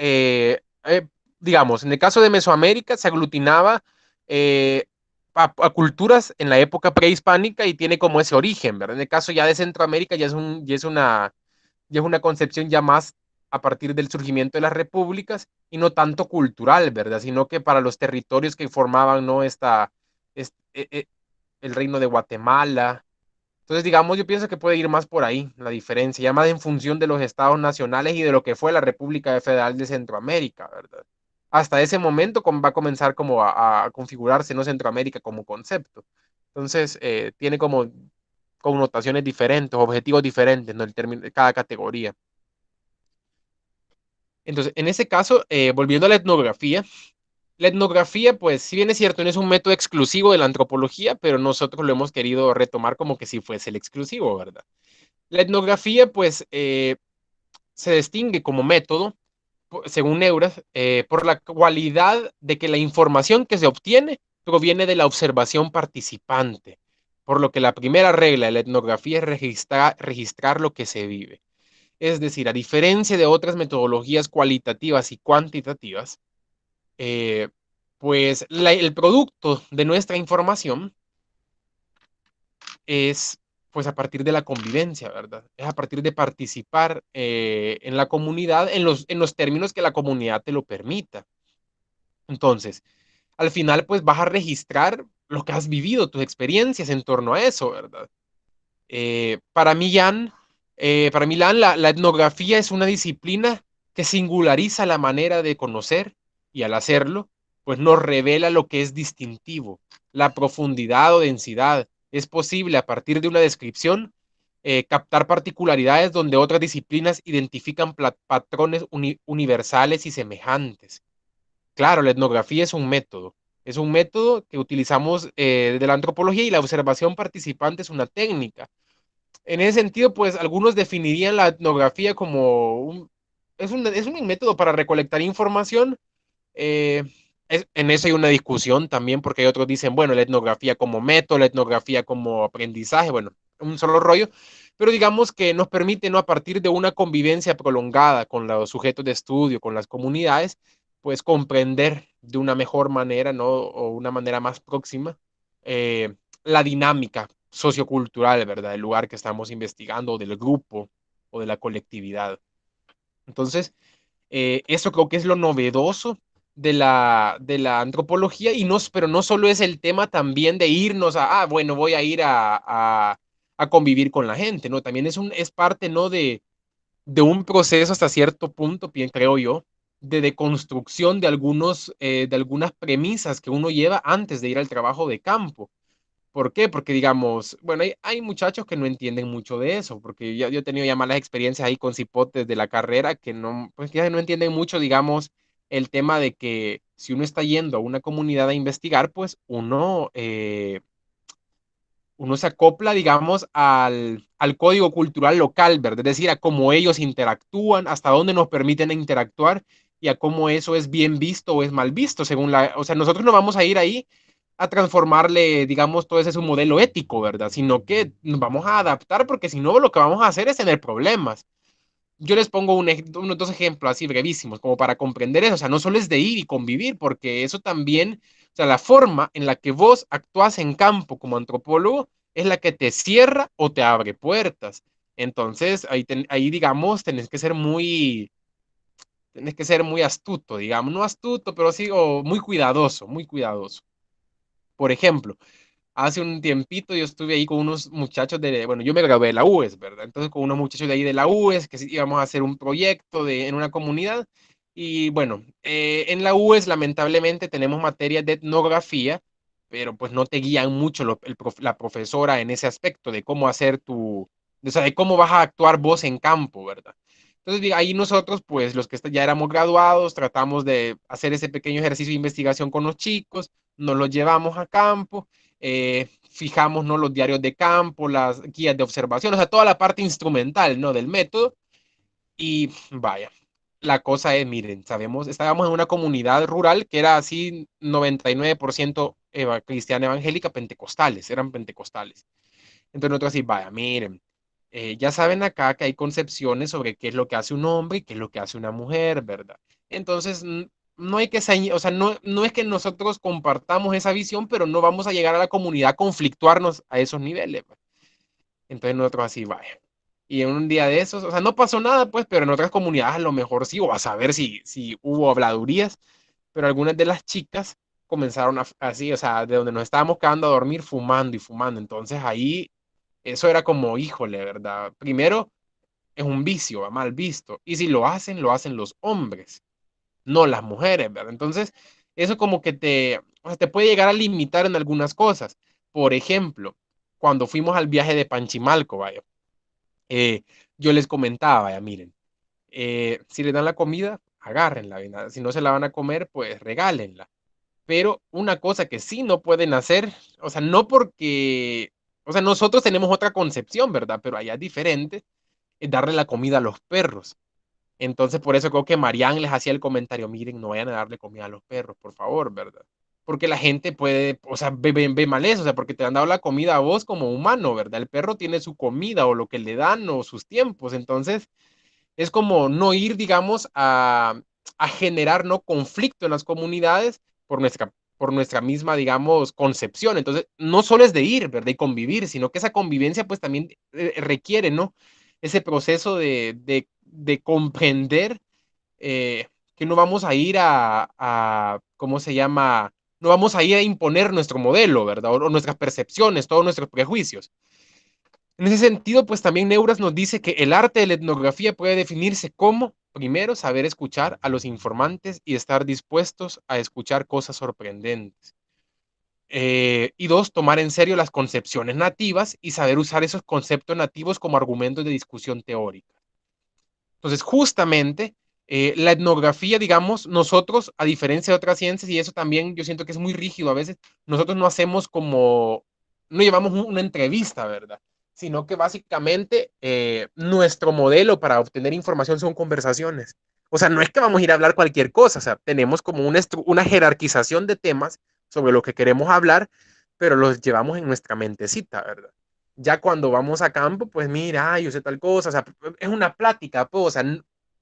digamos, en el caso de Mesoamérica se aglutinaba eh, a culturas en la época prehispánica y tiene como ese origen, ¿verdad? En el caso ya de Centroamérica ya es una concepción ya más a partir del surgimiento de las repúblicas y no tanto cultural, ¿verdad? Sino que para los territorios que formaban, ¿no? El reino de Guatemala. Entonces, digamos, yo pienso que puede ir más por ahí la diferencia, ya más en función de los estados nacionales y de lo que fue la República Federal de Centroamérica, ¿verdad? Hasta ese momento va a comenzar como a configurarse, ¿no? Centroamérica como concepto. Entonces, tiene como connotaciones diferentes, objetivos diferentes, ¿no? El término de cada categoría. Entonces, en ese caso, volviendo a la etnografía, pues, si bien es cierto, no es un método exclusivo de la antropología, pero nosotros lo hemos querido retomar como que si fuese el exclusivo, ¿verdad? La etnografía, pues, se distingue como método, según Neuras, por la cualidad de que la información que se obtiene proviene de la observación participante, por lo que la primera regla de la etnografía es registrar lo que se vive. Es decir, a diferencia de otras metodologías cualitativas y cuantitativas, eh, pues el producto de nuestra información es pues a partir de la convivencia, ¿verdad? Es a partir de participar en la comunidad en los términos que la comunidad te lo permita. Entonces, al final, pues vas a registrar lo que has vivido, tus experiencias en torno a eso, ¿verdad? Para mí, Jan, para mí, Lan, la etnografía es una disciplina que singulariza la manera de conocer y al hacerlo, pues nos revela lo que es distintivo, la profundidad o densidad. Es posible a partir de una descripción captar particularidades donde otras disciplinas identifican patrones universales y semejantes. Claro, la etnografía es un método que utilizamos de la antropología y la observación participante es una técnica. En ese sentido, pues algunos definirían la etnografía como es un método para recolectar información. eh, en eso hay una discusión también, porque hay otros dicen, bueno, la etnografía como método, la etnografía como aprendizaje, bueno, un solo rollo, pero digamos que nos permite, ¿no? A partir de una convivencia prolongada con los sujetos de estudio, con las comunidades, pues comprender de una mejor manera, ¿no? O una manera más próxima, la dinámica sociocultural, ¿verdad? Del lugar que estamos investigando, o del grupo, o de la colectividad. Entonces, eso creo que es lo novedoso de la antropología, pero no solo es el tema también de irnos bueno, voy a ir a convivir con la gente, ¿no? También es parte, ¿no? De un proceso hasta cierto punto, bien, creo yo, de deconstrucción de algunas premisas que uno lleva antes de ir al trabajo de campo. ¿Por qué? Porque digamos, bueno, hay muchachos que no entienden mucho de eso, porque yo he tenido ya malas experiencias ahí con cipotes de la carrera que no, pues ya no entienden mucho, digamos, el tema de que si uno está yendo a una comunidad a investigar, pues uno se acopla, digamos, al código cultural local, ¿verdad? Es decir, a cómo ellos interactúan, hasta dónde nos permiten interactuar y a cómo eso es bien visto o es mal visto, según o sea, nosotros no vamos a ir ahí a transformarle, digamos, todo ese su modelo ético, ¿verdad? Sino que nos vamos a adaptar porque si no, lo que vamos a hacer es tener problemas. Yo les pongo unos dos ejemplos así brevísimos, como para comprender eso. O sea, no solo es de ir y convivir, porque eso también, o sea, la forma en la que vos actúas en campo como antropólogo es la que te cierra o te abre puertas. Entonces, ahí digamos, tenés que ser muy astuto, digamos, no astuto, pero sí, o muy cuidadoso, muy cuidadoso. Por ejemplo, hace un tiempito yo estuve ahí con unos muchachos bueno, yo me gradué de la UES, ¿verdad? Entonces con unos muchachos de ahí de la UES que íbamos a hacer un proyecto en una comunidad. Y bueno, en la UES lamentablemente tenemos materias de etnografía, pero pues no te guían mucho la profesora en ese aspecto de cómo hacer o sea, de cómo vas a actuar vos en campo, ¿verdad? Entonces ahí nosotros, pues los que ya éramos graduados, tratamos de hacer ese pequeño ejercicio de investigación con los chicos, nos los llevamos a campo, fijamos, ¿no? Los diarios de campo, las guías de observación, o sea, toda la parte instrumental, ¿no? Del método. Y vaya, la cosa es, miren, estábamos en una comunidad rural que era así 99% cristiana evangélica, pentecostales, eran pentecostales. Entonces nosotros así, vaya, miren, ya saben acá que hay concepciones sobre qué es lo que hace un hombre y qué es lo que hace una mujer, ¿verdad? Entonces, no hay que, o sea, no es que nosotros compartamos esa visión, pero no vamos a llegar a la comunidad a conflictuarnos a esos niveles, ¿va? Entonces nosotros así, vaya. Y en un día de esos, o sea, no pasó nada, pues, pero en otras comunidades a lo mejor sí, o a saber si hubo habladurías, pero algunas de las chicas comenzaron así, o sea, de donde nos estábamos quedando a dormir fumando y fumando. Entonces ahí eso era como, híjole, ¿verdad? Primero, es un vicio, va mal visto. Y si lo hacen los hombres, no las mujeres, ¿verdad? Entonces, eso como que o sea, te puede llegar a limitar en algunas cosas. Por ejemplo, cuando fuimos al viaje de Panchimalco, vaya, eh, yo les comentaba, vaya, miren, si les dan la comida, agárrenla, ¿verdad? Si no se la van a comer, pues regálenla. Pero una cosa que sí no pueden hacer, o sea, no porque, O sea, nosotros tenemos otra concepción, ¿verdad? Pero allá es diferente, es darle la comida a los perros. Entonces, por eso creo que Marianne les hacía el comentario, miren, no vayan a darle comida a los perros, por favor, ¿verdad? Porque la gente puede, o sea, ve mal eso, o sea, porque te han dado la comida a vos como humano, ¿verdad? El perro tiene su comida o lo que le dan o sus tiempos, entonces es como no ir, digamos, a generar, ¿no?, conflicto en las comunidades por nuestra misma, digamos, concepción. Entonces, no solo es de ir, ¿verdad? Y convivir, sino que esa convivencia pues también requiere, ¿no? Ese proceso de comprender que no vamos a ir ¿cómo se llama? No vamos a ir a imponer nuestro modelo, ¿verdad? O nuestras percepciones, todos nuestros prejuicios. En ese sentido, pues también Neuras nos dice que el arte de la etnografía puede definirse como, primero, saber escuchar a los informantes y estar dispuestos a escuchar cosas sorprendentes. Y dos, tomar en serio las concepciones nativas y saber usar esos conceptos nativos como argumentos de discusión teórica. Entonces, justamente, la etnografía, digamos, nosotros, a diferencia de otras ciencias, y eso también yo siento que es muy rígido a veces, nosotros no hacemos como, no llevamos una entrevista, ¿verdad? Sino que básicamente nuestro modelo para obtener información son conversaciones. O sea, no es que vamos a ir a hablar cualquier cosa, o sea, tenemos como una jerarquización de temas sobre lo que queremos hablar, pero los llevamos en nuestra mentecita, ¿verdad? Ya cuando vamos a campo, pues mira, yo sé tal cosa, o sea, es una plática, pues, o sea,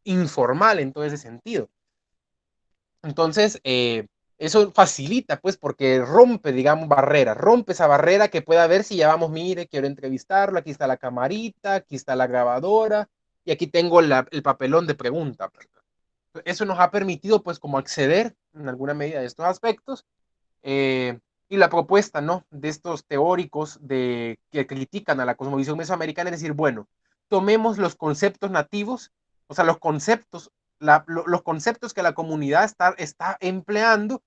informal en todo ese sentido. Entonces, eso facilita, pues, porque rompe, digamos, barreras, rompe esa barrera que pueda ver si ya vamos, mire, quiero entrevistarlo, aquí está la camarita, aquí está la grabadora, y aquí tengo el papelón de pregunta, ¿verdad? Eso nos ha permitido, pues, como acceder en alguna medida de estos aspectos, y la propuesta, ¿no?, de estos teóricos que critican a la cosmovisión mesoamericana es decir, bueno, tomemos los conceptos nativos, o sea, los conceptos que la comunidad está empleando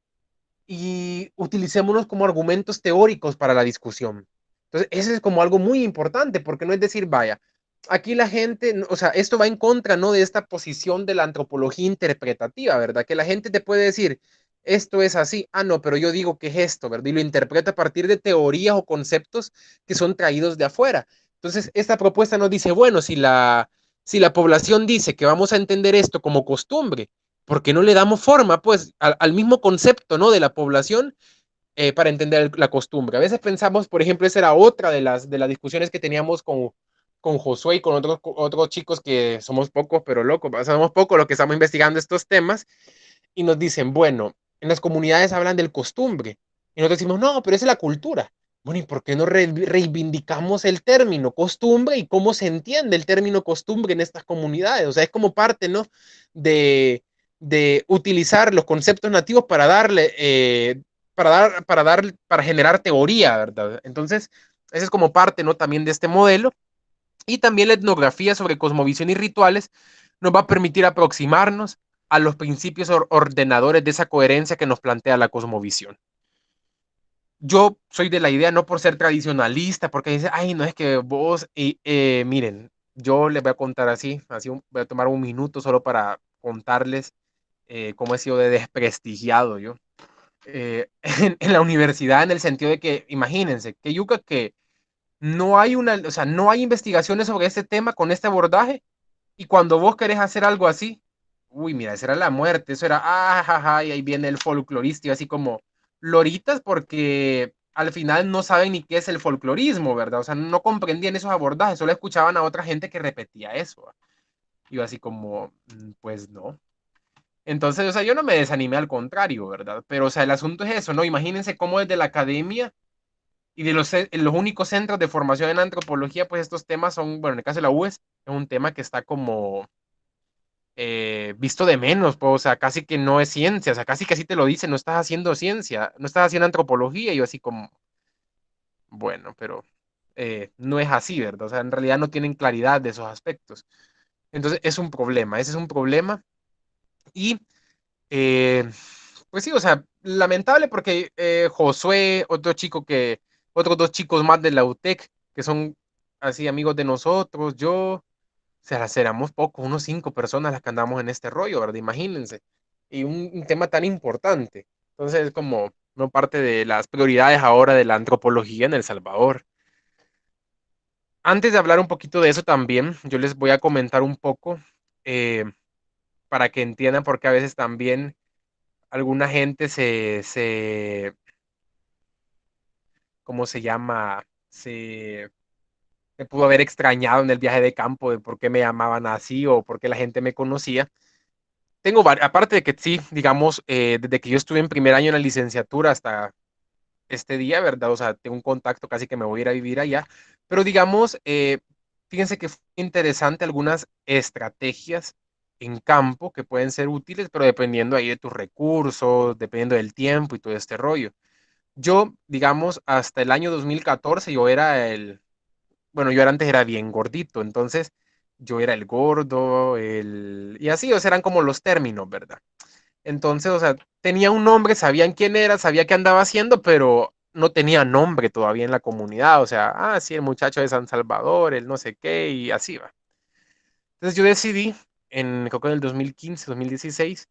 y utilicémonos como argumentos teóricos para la discusión. Entonces, eso es como algo muy importante, porque no es decir, vaya, aquí la gente, o sea, esto va en contra, ¿no?, de esta posición de la antropología interpretativa, ¿verdad? Que la gente te puede decir, esto es así, ah, no, pero yo digo que es esto, ¿verdad? Y lo interpreta a partir de teorías o conceptos que son traídos de afuera. Entonces, esta propuesta nos dice, bueno, si la población dice que vamos a entender esto como costumbre, ¿por qué no le damos forma, pues, al mismo concepto, ¿no?, de la población para entender la costumbre? A veces pensamos, por ejemplo, esa era otra de las discusiones que teníamos con Josué y con otros chicos que somos pocos, pero locos, somos pocos los que estamos investigando estos temas, y nos dicen, bueno, en las comunidades hablan del costumbre, y nosotros decimos, no, pero esa es la cultura. Bueno, ¿y por qué no reivindicamos el término costumbre y cómo se entiende el término costumbre en estas comunidades? O sea, es como parte, ¿no?, de utilizar los conceptos nativos para darle, para generar teoría, ¿verdad? Entonces, esa es como parte, ¿no?, también de este modelo. Y también la etnografía sobre cosmovisión y rituales nos va a permitir aproximarnos a los principios ordenadores de esa coherencia que nos plantea la cosmovisión. Yo soy de la idea, no por ser tradicionalista, porque dice, ay, no es que vos, miren, yo les voy a contar así voy a tomar un minuto solo para contarles cómo he sido de desprestigiado yo en la universidad, en el sentido de que, imagínense, que yuca que o sea, no hay investigaciones sobre este tema con este abordaje, y cuando vos querés hacer algo así, uy, mira, esa era la muerte, eso era, jaja, y ahí viene el folclorista, así como loritas, porque al final no saben ni qué es el folclorismo, ¿verdad? O sea, no comprendían esos abordajes, solo escuchaban a otra gente que repetía eso. Y yo así como, pues no. Entonces, o sea, yo no me desanimé, al contrario, ¿verdad? Pero, o sea, el asunto es eso, ¿no? Imagínense cómo desde la academia y de los únicos centros de formación en antropología, pues estos temas son, bueno, en el caso de la UES, es un tema que está como visto de menos, pues, o sea, casi que no es ciencia, o sea, casi que así te lo dicen, no estás haciendo ciencia, no estás haciendo antropología, y yo así como, bueno, pero no es así, ¿verdad? O sea, en realidad no tienen claridad de esos aspectos. Entonces, es un problema, ese es un problema, y eh, pues sí, o sea, lamentable porque Josué, otros dos chicos más de la UTEC, que son así amigos de nosotros, yo, o sea, éramos pocos, unos 5 personas las que andamos en este rollo, ¿verdad? Imagínense. Y un tema tan importante. Entonces, es como no parte de las prioridades ahora de la antropología en El Salvador. Antes de hablar un poquito de eso también, yo les voy a comentar un poco para que entiendan, porque a veces también alguna gente ¿cómo se llama? Me pudo haber extrañado en el viaje de campo de por qué me llamaban así o por qué la gente me conocía. Aparte de que sí, digamos, desde que yo estuve en primer año en la licenciatura hasta este día, ¿verdad? O sea, tengo un contacto casi que me voy a ir a vivir allá, pero digamos, fíjense que fue interesante algunas estrategias en campo que pueden ser útiles, pero dependiendo ahí de tus recursos, dependiendo del tiempo y todo este rollo. Yo, digamos, hasta el año 2014 bueno, yo antes era bien gordito, entonces yo era el gordo, y así, o sea, eran como los términos, ¿verdad? Entonces, o sea, tenía un nombre, sabían quién era, sabía qué andaba haciendo, pero no tenía nombre todavía en la comunidad, o sea, sí, el muchacho de San Salvador, el no sé qué, y así va. Entonces yo decidí, creo que en el 2015, 2016,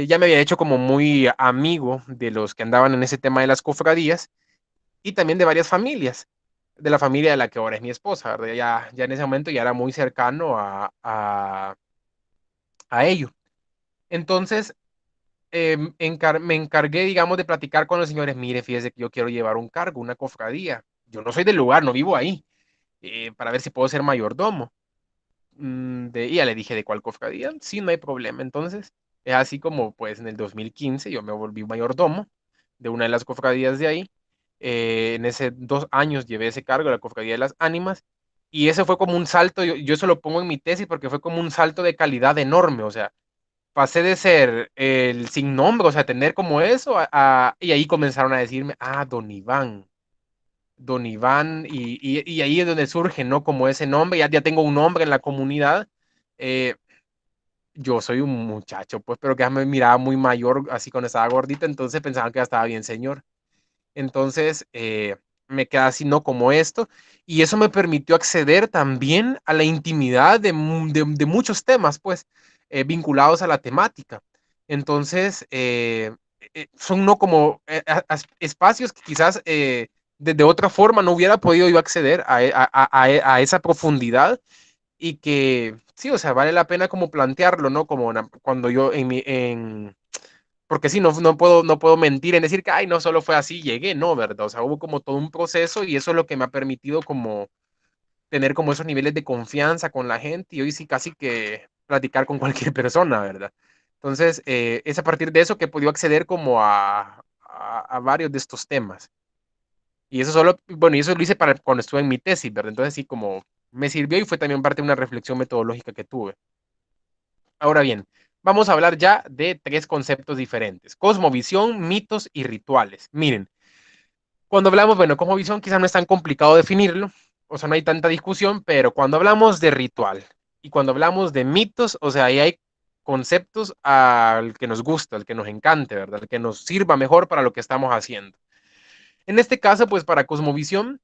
ya me había hecho como muy amigo de los que andaban en ese tema de las cofradías, y también de varias familias, de la familia de la que ahora es mi esposa, ¿verdad? Ya en ese momento ya era muy cercano a ello. Entonces, me encargué, digamos, de platicar con los señores, mire, fíjese que yo quiero llevar un cargo, una cofradía. Yo no soy del lugar, no vivo ahí, para ver si puedo ser mayordomo. Y ya le dije de cuál cofradía, sí, no hay problema. Entonces, es así como, pues, en el 2015 yo me volví mayordomo de una de las cofradías de ahí. En ese 2 años llevé ese cargo, la cofradía de las ánimas, y ese fue como un salto, yo eso lo pongo en mi tesis porque fue como un salto de calidad enorme, o sea, pasé de ser el sin nombre, o sea, tener como eso, y ahí comenzaron a decirme, Don Iván, y ahí es donde surge, ¿no? Como ese nombre, ya tengo un nombre en la comunidad. eh, yo soy un muchacho, pues, pero que ya me miraba muy mayor, así cuando estaba gordito, entonces pensaban que ya estaba bien señor. Entonces, me quedé así, ¿no? Como esto, y eso me permitió acceder también a la intimidad de muchos temas, pues, vinculados a la temática. Entonces, son no como espacios que quizás de otra forma no hubiera podido yo acceder a esa profundidad y que sí, o sea, vale la pena como plantearlo, ¿no? Como cuando yo porque sí, no puedo mentir en decir que, ay, no, solo fue así, llegué, no, ¿verdad? O sea, hubo como todo un proceso y eso es lo que me ha permitido como tener como esos niveles de confianza con la gente y hoy sí casi que platicar con cualquier persona, ¿verdad? Entonces, es a partir de eso que he podido acceder como a varios de estos temas. Y eso solo, bueno, y eso lo hice para cuando estuve en mi tesis, ¿verdad? Entonces sí, como me sirvió y fue también parte de una reflexión metodológica que tuve. Ahora bien, vamos a hablar ya de 3 conceptos diferentes: cosmovisión, mitos y rituales. Miren, cuando hablamos, bueno, cosmovisión quizás no es tan complicado definirlo, o sea, no hay tanta discusión, pero cuando hablamos de ritual y cuando hablamos de mitos, o sea, ahí hay conceptos al que nos gusta, al que nos encante, ¿verdad? Al que nos sirva mejor para lo que estamos haciendo. En este caso, pues para cosmovisión,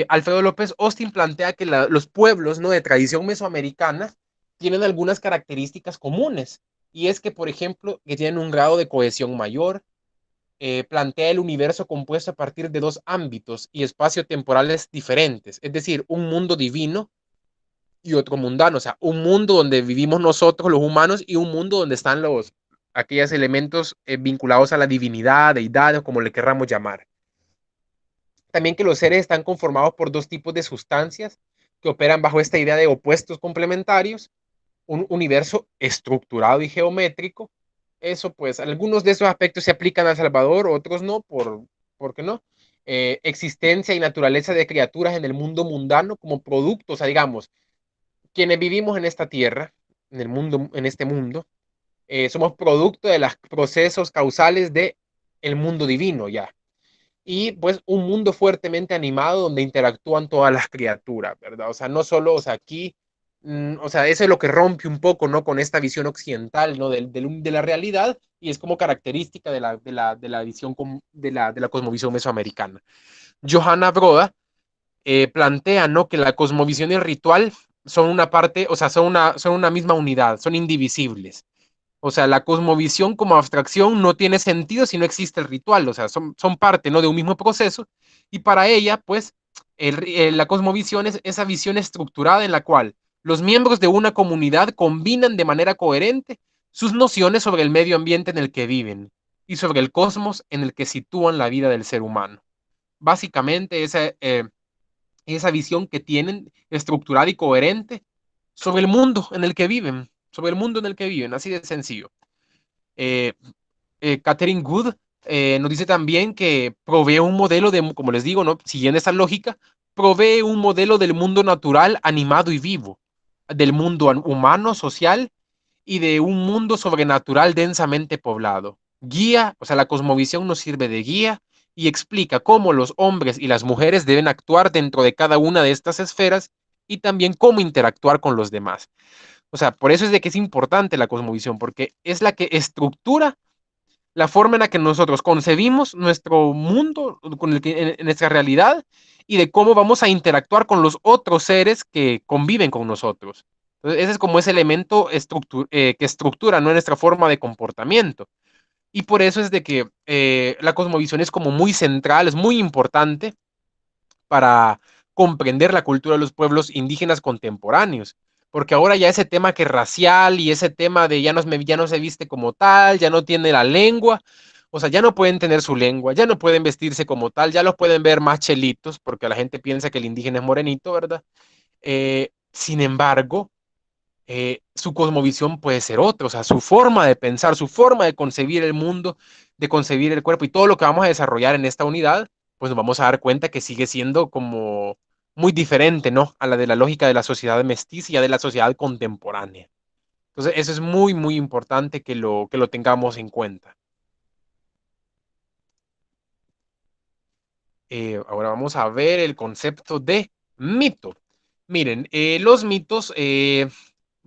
Alfredo López Austin plantea que los pueblos, ¿no?, de tradición mesoamericana tienen algunas características comunes, y es que, por ejemplo, que tienen un grado de cohesión mayor. Plantea el universo compuesto a partir de 2 ámbitos y espacio-temporales diferentes, es decir, un mundo divino y otro mundano, o sea, un mundo donde vivimos nosotros los humanos y un mundo donde están aquellos elementos vinculados a la divinidad, deidad, o como le querramos llamar. También que los seres están conformados por 2 tipos de sustancias que operan bajo esta idea de opuestos complementarios: un universo estructurado y geométrico. Eso, pues, algunos de esos aspectos se aplican a El Salvador, otros no, ¿por qué no? Existencia y naturaleza de criaturas en el mundo mundano como productos, o sea, digamos, quienes vivimos en esta tierra, en este mundo, somos producto de los procesos causales de el mundo divino ya. Y pues un mundo fuertemente animado donde interactúan todas las criaturas, ¿verdad? O sea, no solo, o sea, aquí, o sea, eso es lo que rompe un poco, ¿no?, con esta visión occidental, ¿no?, de la realidad, y es como característica de la visión de la cosmovisión mesoamericana. Johanna Broda plantea, ¿no?, que la cosmovisión y el ritual son una parte, o sea, son una misma unidad, son indivisibles. O sea, la cosmovisión como abstracción no tiene sentido si no existe el ritual, o sea, son parte, ¿no?, de un mismo proceso, y para ella, pues, La cosmovisión es esa visión estructurada en la cual los miembros de una comunidad combinan de manera coherente sus nociones sobre el medio ambiente en el que viven y sobre el cosmos en el que sitúan la vida del ser humano. Básicamente esa visión que tienen estructurada y coherente sobre el mundo en el que viven, sobre el mundo en el que viven, así de sencillo. Eh, Catherine Good nos dice también que provee un modelo de, como les digo, ¿no? Siguiendo esa lógica, provee un modelo del mundo natural, animado y vivo, del mundo humano, social y de un mundo sobrenatural densamente poblado. Guía, o sea, la cosmovisión nos sirve de guía y explica cómo los hombres y las mujeres deben actuar dentro de cada una de estas esferas y también cómo interactuar con los demás. O sea, por eso es de que es importante la cosmovisión, porque es la que estructura la forma en la que nosotros concebimos nuestro mundo, con el que, en nuestra realidad, y de cómo vamos a interactuar con los otros seres que conviven con nosotros. Entonces, ese es como ese elemento que estructura, ¿no?, nuestra forma de comportamiento. Y por eso es de que la cosmovisión es como muy central, es muy importante para comprender la cultura de los pueblos indígenas contemporáneos. Porque ahora ya ese tema que racial y ese tema de ya no se viste como tal, ya no tiene la lengua, o sea, ya no pueden tener su lengua, ya no pueden vestirse como tal, ya los pueden ver más chelitos, porque la gente piensa que el indígena es morenito, ¿verdad? Sin embargo, su cosmovisión puede ser otra, o sea, su forma de pensar, su forma de concebir el mundo, de concebir el cuerpo y todo lo que vamos a desarrollar en esta unidad, pues nos vamos a dar cuenta que sigue siendo como muy diferente, ¿no? A la de la lógica de la sociedad mestiza y de la sociedad contemporánea. Entonces, eso es muy, muy importante que lo tengamos en cuenta. Ahora vamos a ver el concepto de mito. Miren, los mitos,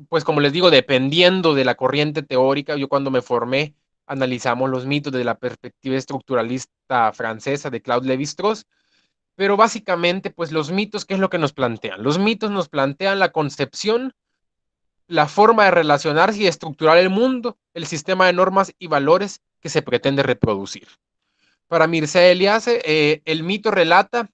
pues como les digo, dependiendo de la corriente teórica, yo cuando me formé analizamos los mitos desde la perspectiva estructuralista francesa de Claude Lévi-Strauss, pero básicamente, pues los mitos, ¿qué es lo que nos plantean? Los mitos nos plantean la concepción, la forma de relacionarse y estructurar el mundo, el sistema de normas y valores que se pretende reproducir. Para Mircea Eliade, el mito relata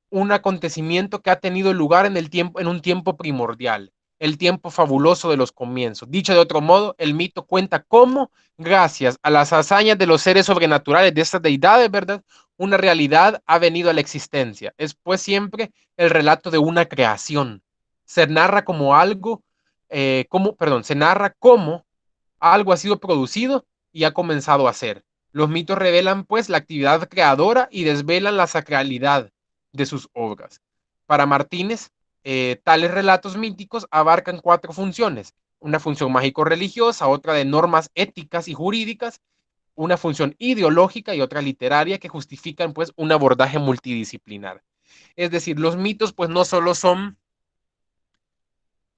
un acontecimiento que ha tenido lugar en un tiempo primordial, el tiempo fabuloso de los comienzos. Dicho de otro modo, el mito cuenta cómo, gracias a las hazañas de los seres sobrenaturales de estas deidades, ¿verdad?, una realidad ha venido a la existencia. Es pues siempre el relato de una creación. Se narra como algo, se narra cómo algo ha sido producido y ha comenzado a ser. Los mitos revelan pues la actividad creadora y desvelan la sacralidad de sus obras. Para Martínez, tales relatos míticos abarcan 4 funciones: una función mágico-religiosa, otra de normas éticas y jurídicas, una función ideológica y otra literaria que justifican pues un abordaje multidisciplinar. Es decir, los mitos pues no solo son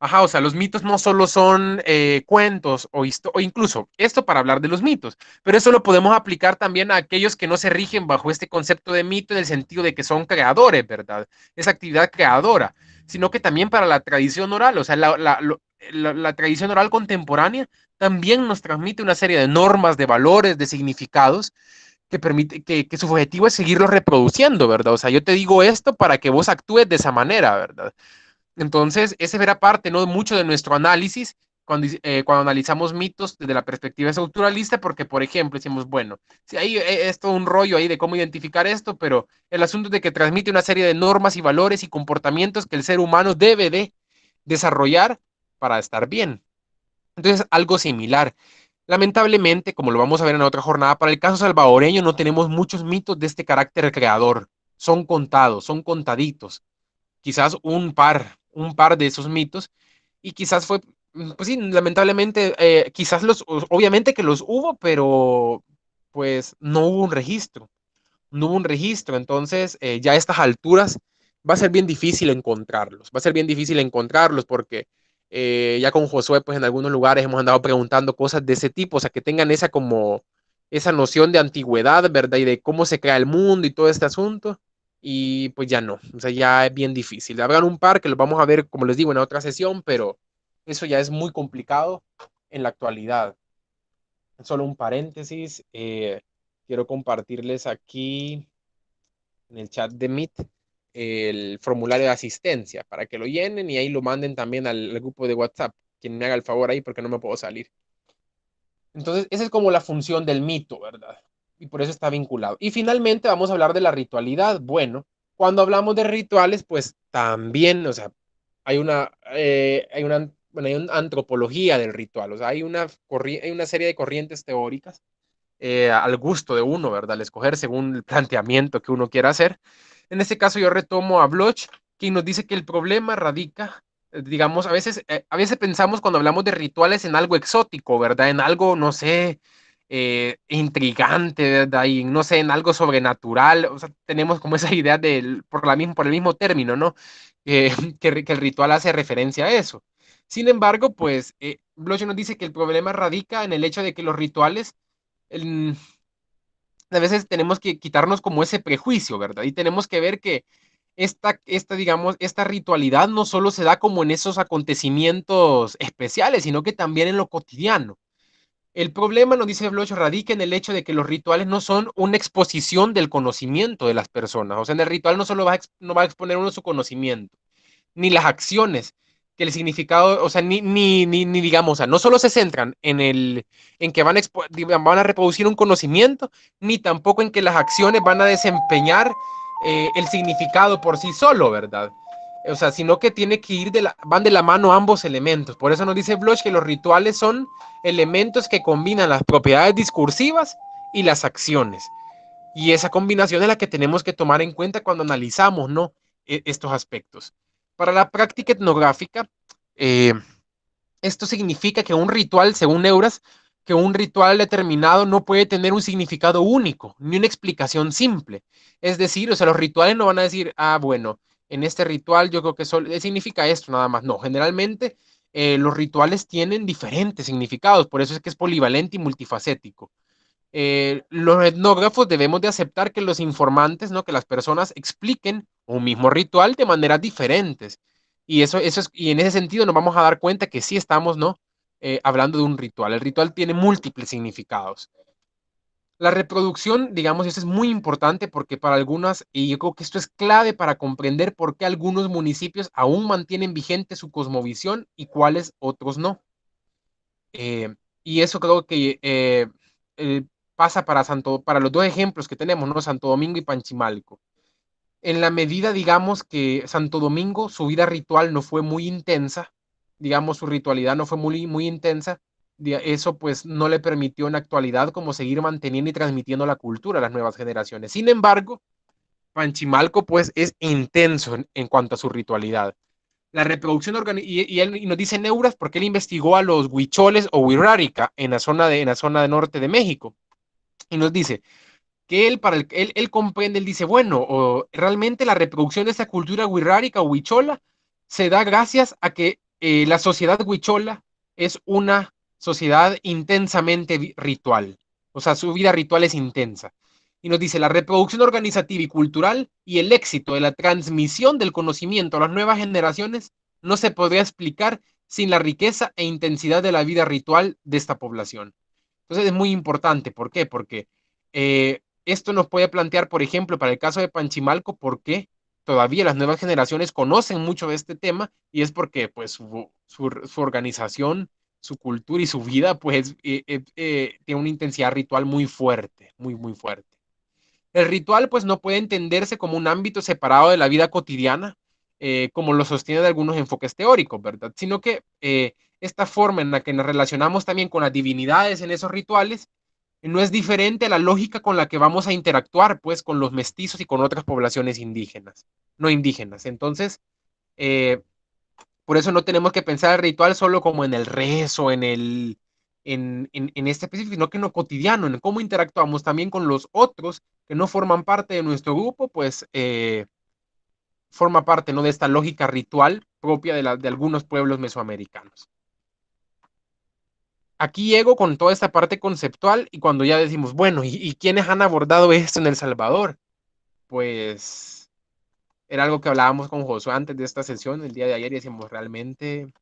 Ajá, o sea, los mitos no solo son cuentos o incluso esto para hablar de los mitos, pero eso lo podemos aplicar también a aquellos que no se rigen bajo este concepto de mito en el sentido de que son creadores, ¿verdad? Esa actividad creadora, sino que también para la tradición oral, o sea, la tradición oral contemporánea también nos transmite una serie de normas, de valores, de significados que permite que su objetivo es seguirlo reproduciendo, ¿verdad? O sea, yo te digo esto para que vos actúes de esa manera, ¿verdad? Entonces, ese verá parte, ¿no?, mucho de nuestro análisis cuando analizamos mitos desde la perspectiva estructuralista, porque, por ejemplo, decimos, bueno, si hay todo un rollo ahí de cómo identificar esto, pero el asunto es de que transmite una serie de normas y valores y comportamientos que el ser humano debe de desarrollar para estar bien. Entonces, algo similar. Lamentablemente, como lo vamos a ver en otra jornada, para el caso salvadoreño no tenemos muchos mitos de este carácter creador. Son contados, son contaditos, quizás un par de esos mitos, y quizás fue, pues sí, lamentablemente, quizás obviamente que los hubo, pero pues no hubo un registro, no hubo un registro, entonces ya a estas alturas va a ser bien difícil encontrarlos, va a ser bien difícil encontrarlos porque ya con Josué, pues en algunos lugares hemos andado preguntando cosas de ese tipo, o sea, que tengan esa como, esa noción de antigüedad, ¿verdad? Y de cómo se crea el mundo y todo este asunto, y pues ya no, o sea, ya es bien difícil. Habrán un par que los vamos a ver, como les digo, en otra sesión, pero eso ya es muy complicado en la actualidad. Solo un paréntesis, quiero compartirles aquí en el chat de Meet el formulario de asistencia para que lo llenen y ahí lo manden también al grupo de WhatsApp. Quien me haga el favor ahí porque no me puedo salir. Entonces, esa es como la función del mito, ¿verdad? Y por eso está vinculado. Y finalmente vamos a hablar de la ritualidad. Bueno, cuando hablamos de rituales, pues también, o sea, hay una antropología del ritual, o sea, hay una serie de corrientes teóricas al gusto de uno, ¿verdad? Al escoger según el planteamiento que uno quiera hacer. En este caso yo retomo a Bloch, quien nos dice que el problema radica, digamos, a veces pensamos cuando hablamos de rituales en algo exótico, ¿verdad? En algo, no sé, intrigante, ¿verdad? Y no sé, en algo sobrenatural. O sea, tenemos como esa idea por el mismo término, ¿no? Que el ritual hace referencia a eso. Sin embargo, pues Bloch nos dice que el problema radica en el hecho de que los rituales el, a veces tenemos que quitarnos como ese prejuicio, ¿verdad? Y tenemos que ver que digamos, esta ritualidad no solo se da como en esos acontecimientos especiales, sino que también en lo cotidiano. El problema, nos dice Bloch, radica en el hecho de que los rituales no son una exposición del conocimiento de las personas. O sea, en el ritual no solo no va a exponer uno su conocimiento, ni las acciones, que el significado, o sea, ni digamos, o sea, no solo se centran en que van a reproducir un conocimiento, ni tampoco en que las acciones van a desempeñar el significado por sí solo, ¿verdad? O sea, sino que tiene que van de la mano ambos elementos. Por eso nos dice Bloch que los rituales son elementos que combinan las propiedades discursivas y las acciones. Y esa combinación es la que tenemos que tomar en cuenta cuando analizamos, ¿no? Estos aspectos. Para la práctica etnográfica, eh, esto significa que un ritual, según Neuras, que un ritual determinado no puede tener un significado único, ni una explicación simple. Es decir, o sea, los rituales no van a decir, ah, bueno, en este ritual yo creo que solo significa esto nada más. No, generalmente los rituales tienen diferentes significados, por eso es que es polivalente y multifacético. Los etnógrafos debemos de aceptar que los informantes, ¿no? Que las personas expliquen un mismo ritual de maneras diferentes. Y en ese sentido nos vamos a dar cuenta que sí estamos, ¿no? Hablando de un ritual. El ritual tiene múltiples significados. La reproducción, digamos, eso es muy importante porque para algunas, y yo creo que esto es clave para comprender por qué algunos municipios aún mantienen vigente su cosmovisión y cuáles otros no. Y eso creo que eh, pasa para los dos ejemplos que tenemos, ¿no? Santo Domingo y Panchimalco. En la medida, digamos, que Santo Domingo, su vida ritual no fue muy intensa, digamos, su ritualidad no fue muy intensa, eso pues no le permitió en la actualidad como seguir manteniendo y transmitiendo la cultura a las nuevas generaciones. Sin embargo, Panchimalco pues es intenso en cuanto a su ritualidad. La reproducción y nos dice Neuras porque él investigó a los huicholes o huirrárica en la zona de norte de México. Y nos dice que él comprende, él dice, bueno, realmente la reproducción de esta cultura huirrárica o huichola se da gracias a que la sociedad huichola es una sociedad intensamente ritual. O sea, su vida ritual es intensa. Y nos dice, la reproducción organizativa y cultural y el éxito de la transmisión del conocimiento a las nuevas generaciones no se podría explicar sin la riqueza e intensidad de la vida ritual de esta población. Entonces es muy importante. ¿Por qué? Porque esto nos puede plantear, por ejemplo, para el caso de Panchimalco, por qué todavía las nuevas generaciones conocen mucho de este tema y es porque pues su organización, su cultura y su vida pues tiene una intensidad ritual muy fuerte, muy fuerte. El ritual pues no puede entenderse como un ámbito separado de la vida cotidiana, como lo sostienen algunos enfoques teóricos, ¿verdad? Sino que esta forma en la que nos relacionamos también con las divinidades en esos rituales no es diferente a la lógica con la que vamos a interactuar pues con los mestizos y con otras poblaciones indígenas, no indígenas. Entonces, eh, por eso no tenemos que pensar el ritual solo como en el rezo, en este específico, sino que en lo cotidiano, en cómo interactuamos también con los otros que no forman parte de nuestro grupo, pues forma parte, ¿no? De esta lógica ritual propia de algunos pueblos mesoamericanos. Aquí llego con toda esta parte conceptual y cuando ya decimos, bueno, ¿y quiénes han abordado esto en El Salvador? Pues era algo que hablábamos con Josué antes de esta sesión, el día de ayer, y decimos, realmente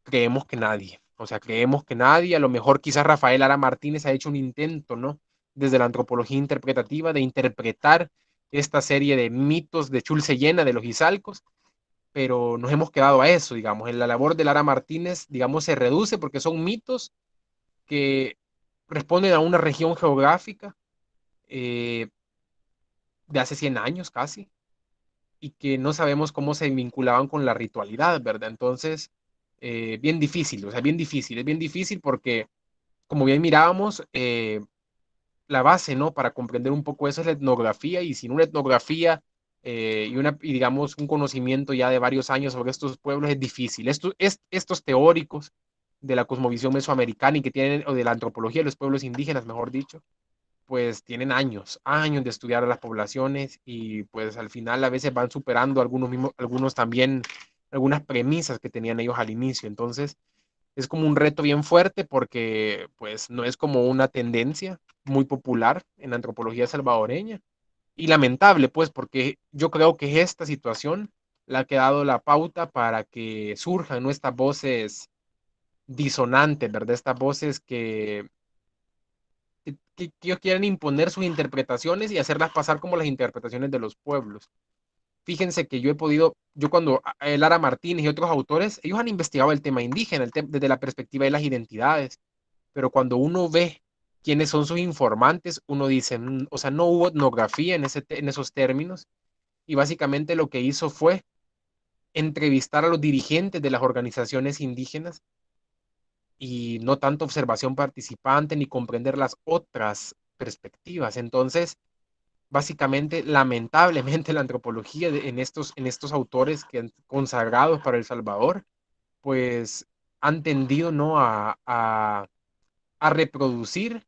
creemos que nadie. O sea, creemos que nadie, a lo mejor quizás Rafael Ara Martínez ha hecho un intento, ¿no? Desde la antropología interpretativa de interpretar esta serie de mitos de Chulsellena, de los Izalcos, pero nos hemos quedado a eso, digamos. En la labor de Lara Martínez, digamos, se reduce porque son mitos que responden a una región geográfica de hace 100 años casi, y que no sabemos cómo se vinculaban con la ritualidad, ¿verdad? Entonces, bien difícil, o sea, es bien difícil porque, como bien mirábamos, la base, ¿no? Para comprender un poco eso es la etnografía, y sin una etnografía y digamos, un conocimiento ya de varios años sobre estos pueblos es difícil. Estos teóricos de la cosmovisión mesoamericana y que tienen, o de la antropología de los pueblos indígenas, mejor dicho, pues tienen años de estudiar a las poblaciones, y pues al final a veces van superando algunos también, algunas premisas que tenían ellos al inicio. Entonces, es como un reto bien fuerte porque pues no es como una tendencia muy popular en la antropología salvadoreña. Y lamentable, pues, porque yo creo que esta situación la que ha dado la pauta para que surjan, ¿no?, estas voces disonantes, ¿verdad? Estas voces que quieren imponer sus interpretaciones y hacerlas pasar como las interpretaciones de los pueblos. Fíjense que yo cuando Lara Martínez y otros autores, ellos han investigado el tema indígena, desde la perspectiva de las identidades, pero cuando uno ve quiénes son sus informantes, uno dice, o sea, no hubo etnografía en esos términos, y básicamente lo que hizo fue entrevistar a los dirigentes de las organizaciones indígenas, y no tanto observación participante ni comprender las otras perspectivas. Entonces, básicamente, lamentablemente, la antropología en estos autores que han consagrados para El Salvador, pues han tendido, ¿no?, a reproducir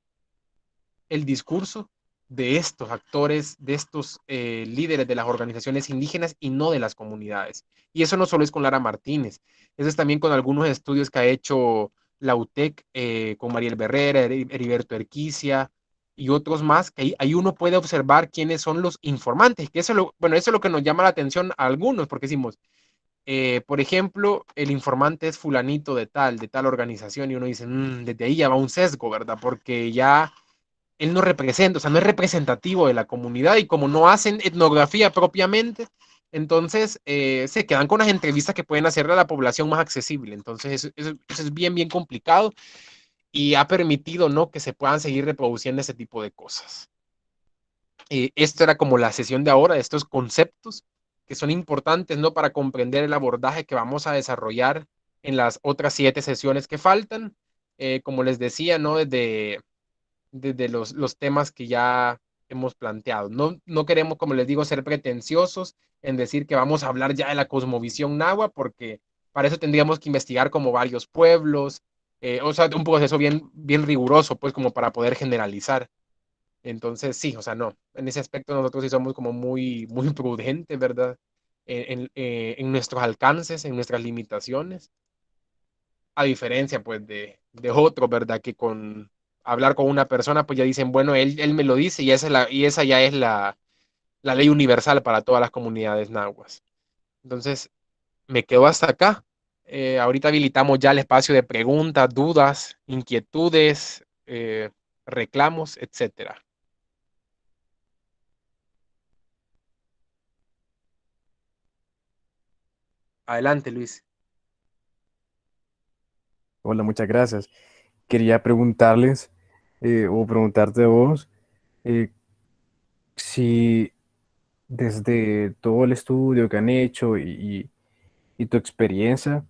el discurso de estos actores, de estos líderes de las organizaciones indígenas y no de las comunidades. Y eso no solo es con Lara Martínez, eso es también con algunos estudios que ha hecho la UTEC, con Mariel Berrera, Heriberto Erquicia y otros más, que ahí uno puede observar quiénes son los informantes, que bueno, eso es lo que nos llama la atención a algunos, porque decimos, por ejemplo, el informante es fulanito de tal organización, y uno dice, desde ahí ya va un sesgo, ¿verdad? Porque ya él no representa, o sea, no es representativo de la comunidad, y como no hacen etnografía propiamente, entonces se quedan con las entrevistas que pueden hacerle a la población más accesible. Entonces eso es bien, bien complicado, y ha permitido, ¿no?, que se puedan seguir reproduciendo ese tipo de cosas. Esto era como la sesión de ahora, de estos conceptos que son importantes, ¿no?, para comprender el abordaje que vamos a desarrollar en las otras 7 sesiones que faltan. Como les decía, ¿no?, desde los temas que ya hemos planteado. No queremos, como les digo, ser pretenciosos en decir que vamos a hablar ya de la cosmovisión náhuatl, porque para eso tendríamos que investigar como varios pueblos, o sea, un proceso bien, bien riguroso, pues, como para poder generalizar. Entonces, sí, o sea, no, en ese aspecto nosotros sí somos como muy, muy prudentes, ¿verdad? En nuestros alcances, en nuestras limitaciones, a diferencia, pues, de otros, ¿verdad? Que con hablar con una persona, pues ya dicen, bueno, él me lo dice, y esa ya es la ley universal para todas las comunidades nahuas. Entonces, me quedo hasta acá. Ahorita habilitamos ya el espacio de preguntas, dudas, inquietudes, reclamos, etcétera. Adelante, Luis.
Hola, muchas gracias. Quería preguntarles o preguntarte a vos eh, si desde todo el estudio que han hecho y tu experiencia,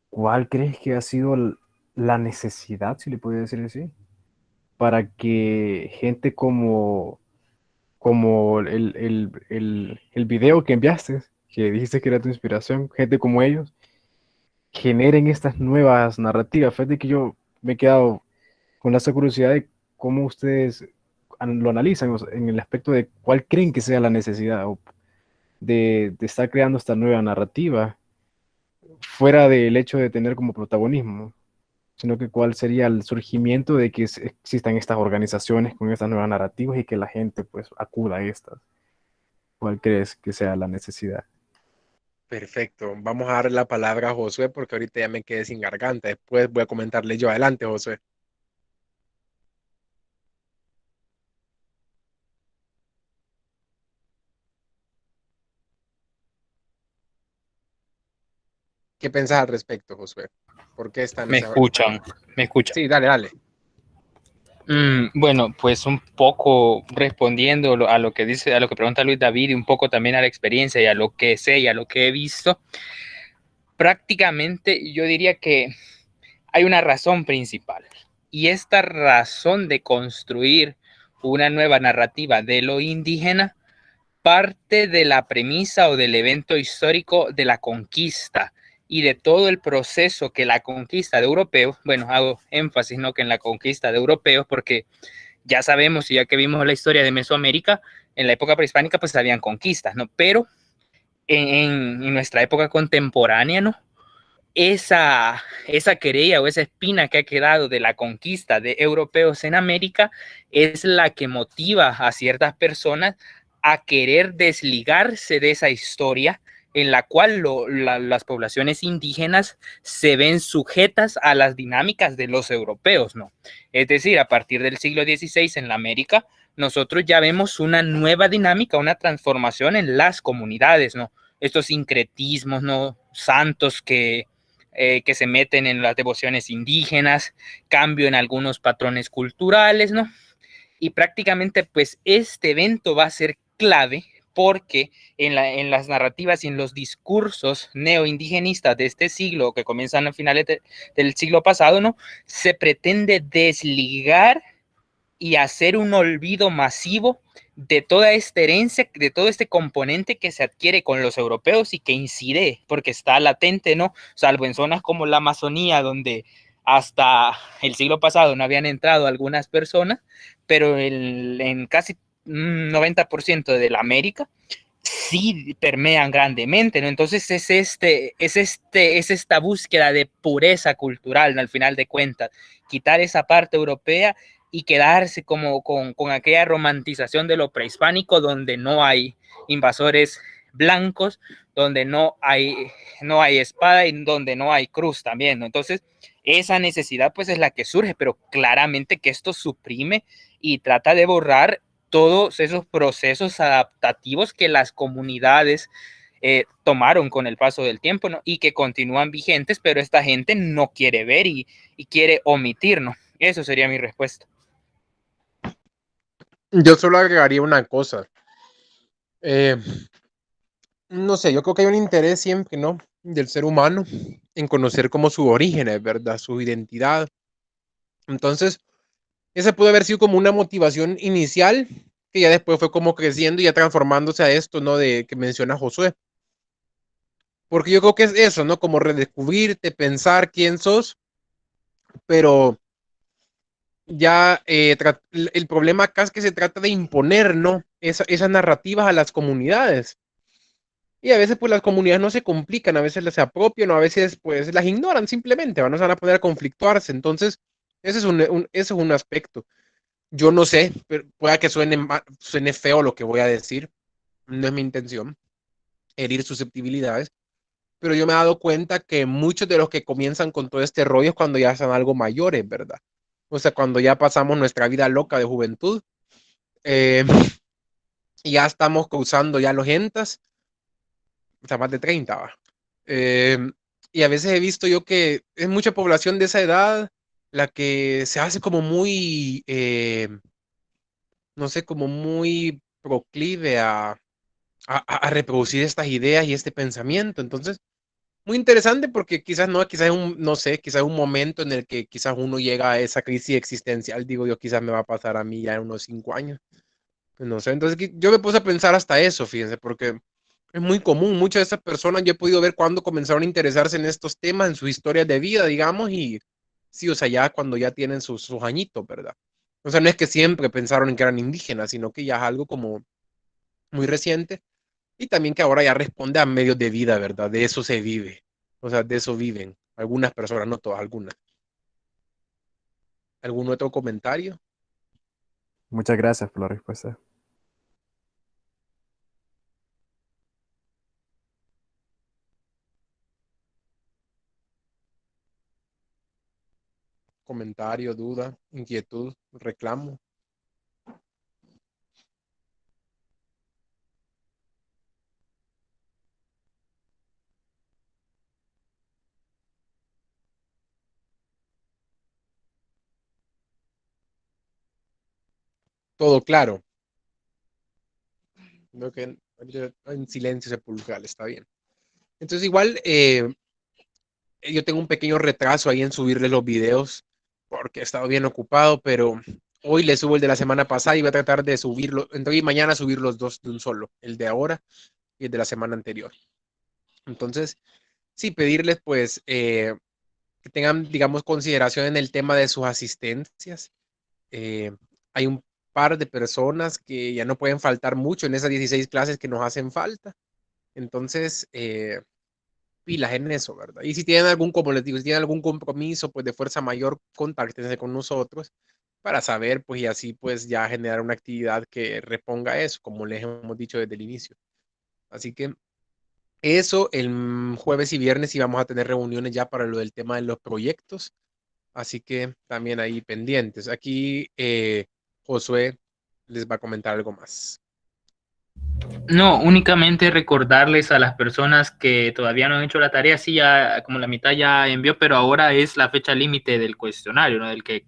¿cuál crees que ha sido la necesidad, si le puedo decir así, para que gente como el video que enviaste, que dijiste que era tu inspiración, gente como ellos, generen estas nuevas narrativas? Fíjate que yo me he quedado con esa curiosidad de cómo ustedes lo analizan, o sea, en el aspecto de cuál creen que sea la necesidad de estar creando esta nueva narrativa, fuera del hecho de tener como protagonismo, ¿no? Sino que cuál sería el surgimiento de que existan estas organizaciones con estas nuevas narrativas y que la gente pues acuda a estas. ¿Cuál crees que sea la necesidad?
Perfecto. Vamos a dar la palabra a Josué porque ahorita ya me quedé sin garganta. Después voy a comentarle yo. Adelante, Josué. ¿Qué pensás al respecto, Josué? ¿Por qué están
Me
esa...
escuchan, me escuchan.
Sí, dale, dale.
Bueno, pues un poco respondiendo a lo que dice, a lo que pregunta Luis David y un poco también a la experiencia y a lo que sé y a lo que he visto, prácticamente yo diría que hay una razón principal y esta razón de construir una nueva narrativa de lo indígena parte de la premisa o del evento histórico de la conquista y de todo el proceso que la conquista de europeos, bueno, hago énfasis, ¿no? Que en la conquista de europeos, porque ya sabemos y ya que vimos la historia de Mesoamérica, en la época prehispánica pues habían conquistas, ¿no? Pero en nuestra época contemporánea, ¿no? Esa querella o esa espina que ha quedado de la conquista de europeos en América es la que motiva a ciertas personas a querer desligarse de esa historia en la cual las poblaciones indígenas se ven sujetas a las dinámicas de los europeos, ¿no? Es decir, a partir del siglo XVI en la América, nosotros ya vemos una nueva dinámica, una transformación en las comunidades, ¿no? Estos sincretismos, ¿no? Santos que se meten en las devociones indígenas, cambio en algunos patrones culturales, ¿no? Y prácticamente pues este evento va a ser clave porque en las narrativas y en los discursos neoindigenistas de este siglo, que comienzan a finales del siglo pasado, ¿no? Se pretende desligar y hacer un olvido masivo de toda esta herencia, de todo este componente que se adquiere con los europeos y que incide, porque está latente, ¿no? Salvo en zonas como la Amazonía, donde hasta el siglo pasado no habían entrado algunas personas, pero en casi un 90% de la América sí permean grandemente, ¿no? Entonces es esta búsqueda de pureza cultural, ¿no? Al final de cuentas, quitar esa parte europea y quedarse como con aquella romantización de lo prehispánico donde no hay invasores blancos, donde no hay espada y donde no hay cruz también, ¿no? Entonces, esa necesidad pues es la que surge, pero claramente que esto suprime y trata de borrar todos esos procesos adaptativos que las comunidades tomaron con el paso del tiempo, ¿no? Y que continúan vigentes, pero esta gente no quiere ver y quiere omitir, ¿no? Eso sería mi respuesta.
Yo solo agregaría una cosa. No sé, yo creo que hay un interés siempre, ¿no? Del ser humano en conocer como su origen, ¿verdad? Su identidad. Entonces, esa pudo haber sido como una motivación inicial que ya después fue como creciendo y ya transformándose a esto, ¿no? De que menciona Josué. Porque yo creo que es eso, ¿no? Como redescubrirte, pensar quién sos, pero ya el problema acá es que se trata de imponer, ¿no? Esas narrativas a las comunidades. Y a veces pues las comunidades no se complican, a veces las se apropian o a veces pues las ignoran simplemente, no se van a poner a conflictuarse. Entonces, ese es ese es un aspecto. Yo no sé, pero pueda que suene feo lo que voy a decir, no es mi intención herir susceptibilidades, pero yo me he dado cuenta que muchos de los que comienzan con todo este rollo es cuando ya son algo mayores, ¿verdad? O sea, cuando ya pasamos nuestra vida loca de juventud, eh, y ya estamos causando ya los gentas, o sea, más de 30 va. Eh, y a veces he visto yo que es mucha población de esa edad la que se hace como muy, no sé, como muy proclive a reproducir estas ideas y este pensamiento. Entonces, muy interesante porque quizás no, quizás no sé, quizás un momento en el que quizás uno llega a esa crisis existencial, digo yo, quizás me va a pasar a mí ya en unos 5 años. Pues no sé, entonces yo me puse a pensar hasta eso, fíjense, porque es muy común, muchas de esas personas yo he podido ver cuando comenzaron a interesarse en estos temas, en sus historias de vida, digamos, y sí, o sea, ya cuando ya tienen sus añitos, ¿verdad? O sea, no es que siempre pensaron en que eran indígenas, sino que ya es algo como muy reciente y también que ahora ya responde a medios de vida, ¿verdad? De eso se vive, o sea, de eso viven algunas personas, no todas, algunas. ¿Algún otro comentario?
Muchas gracias por la respuesta.
Comentario, duda, inquietud, reclamo. todo claro. Creo que en silencio sepulcral está bien. Entonces igual yo tengo un pequeño retraso ahí en subirles los videos porque he estado bien ocupado, pero hoy le subo el de la semana pasada y voy a tratar de subirlo, entre hoy y mañana subir los dos de un solo, el de ahora y el de la semana anterior. Entonces, sí, pedirles pues que tengan, digamos, consideración en el tema de sus asistencias. Hay un par de personas que ya no pueden faltar mucho en esas 16 clases que nos hacen falta. Entonces, pilas en eso, ¿verdad? Y si tienen algún, como les digo, si tienen algún compromiso, pues de fuerza mayor, contáctense con nosotros para saber, pues, y así, pues, ya generar una actividad que reponga eso, como les hemos dicho desde el inicio. Así que eso, el jueves y viernes íbamos a tener reuniones ya para lo del tema de los proyectos. Así que también ahí pendientes. Aquí Josué les va a comentar algo más.
No, únicamente recordarles a las personas que todavía no han hecho la tarea, sí, ya como la mitad ya envió, pero ahora es la fecha límite del cuestionario, ¿no? Del que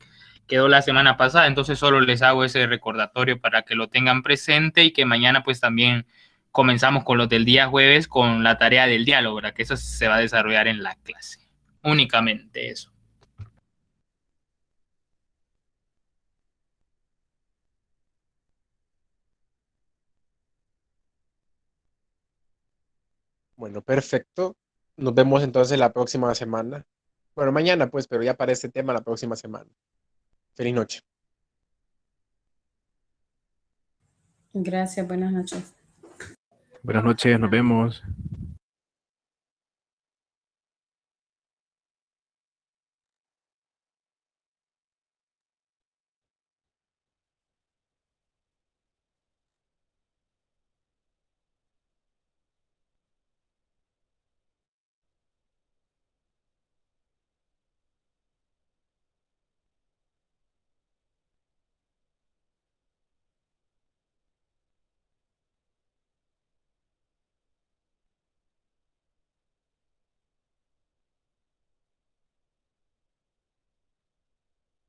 quedó la semana pasada, entonces solo les hago ese recordatorio para que lo tengan presente y que mañana pues también comenzamos con los del día jueves con la tarea del diálogo, ¿verdad? Que eso se va a desarrollar en la clase. Únicamente eso.
Bueno, perfecto. Nos vemos entonces la próxima semana. Bueno, mañana pues, pero ya para este tema la próxima semana. Feliz noche.
Gracias, buenas noches.
Buenas noches, nos vemos.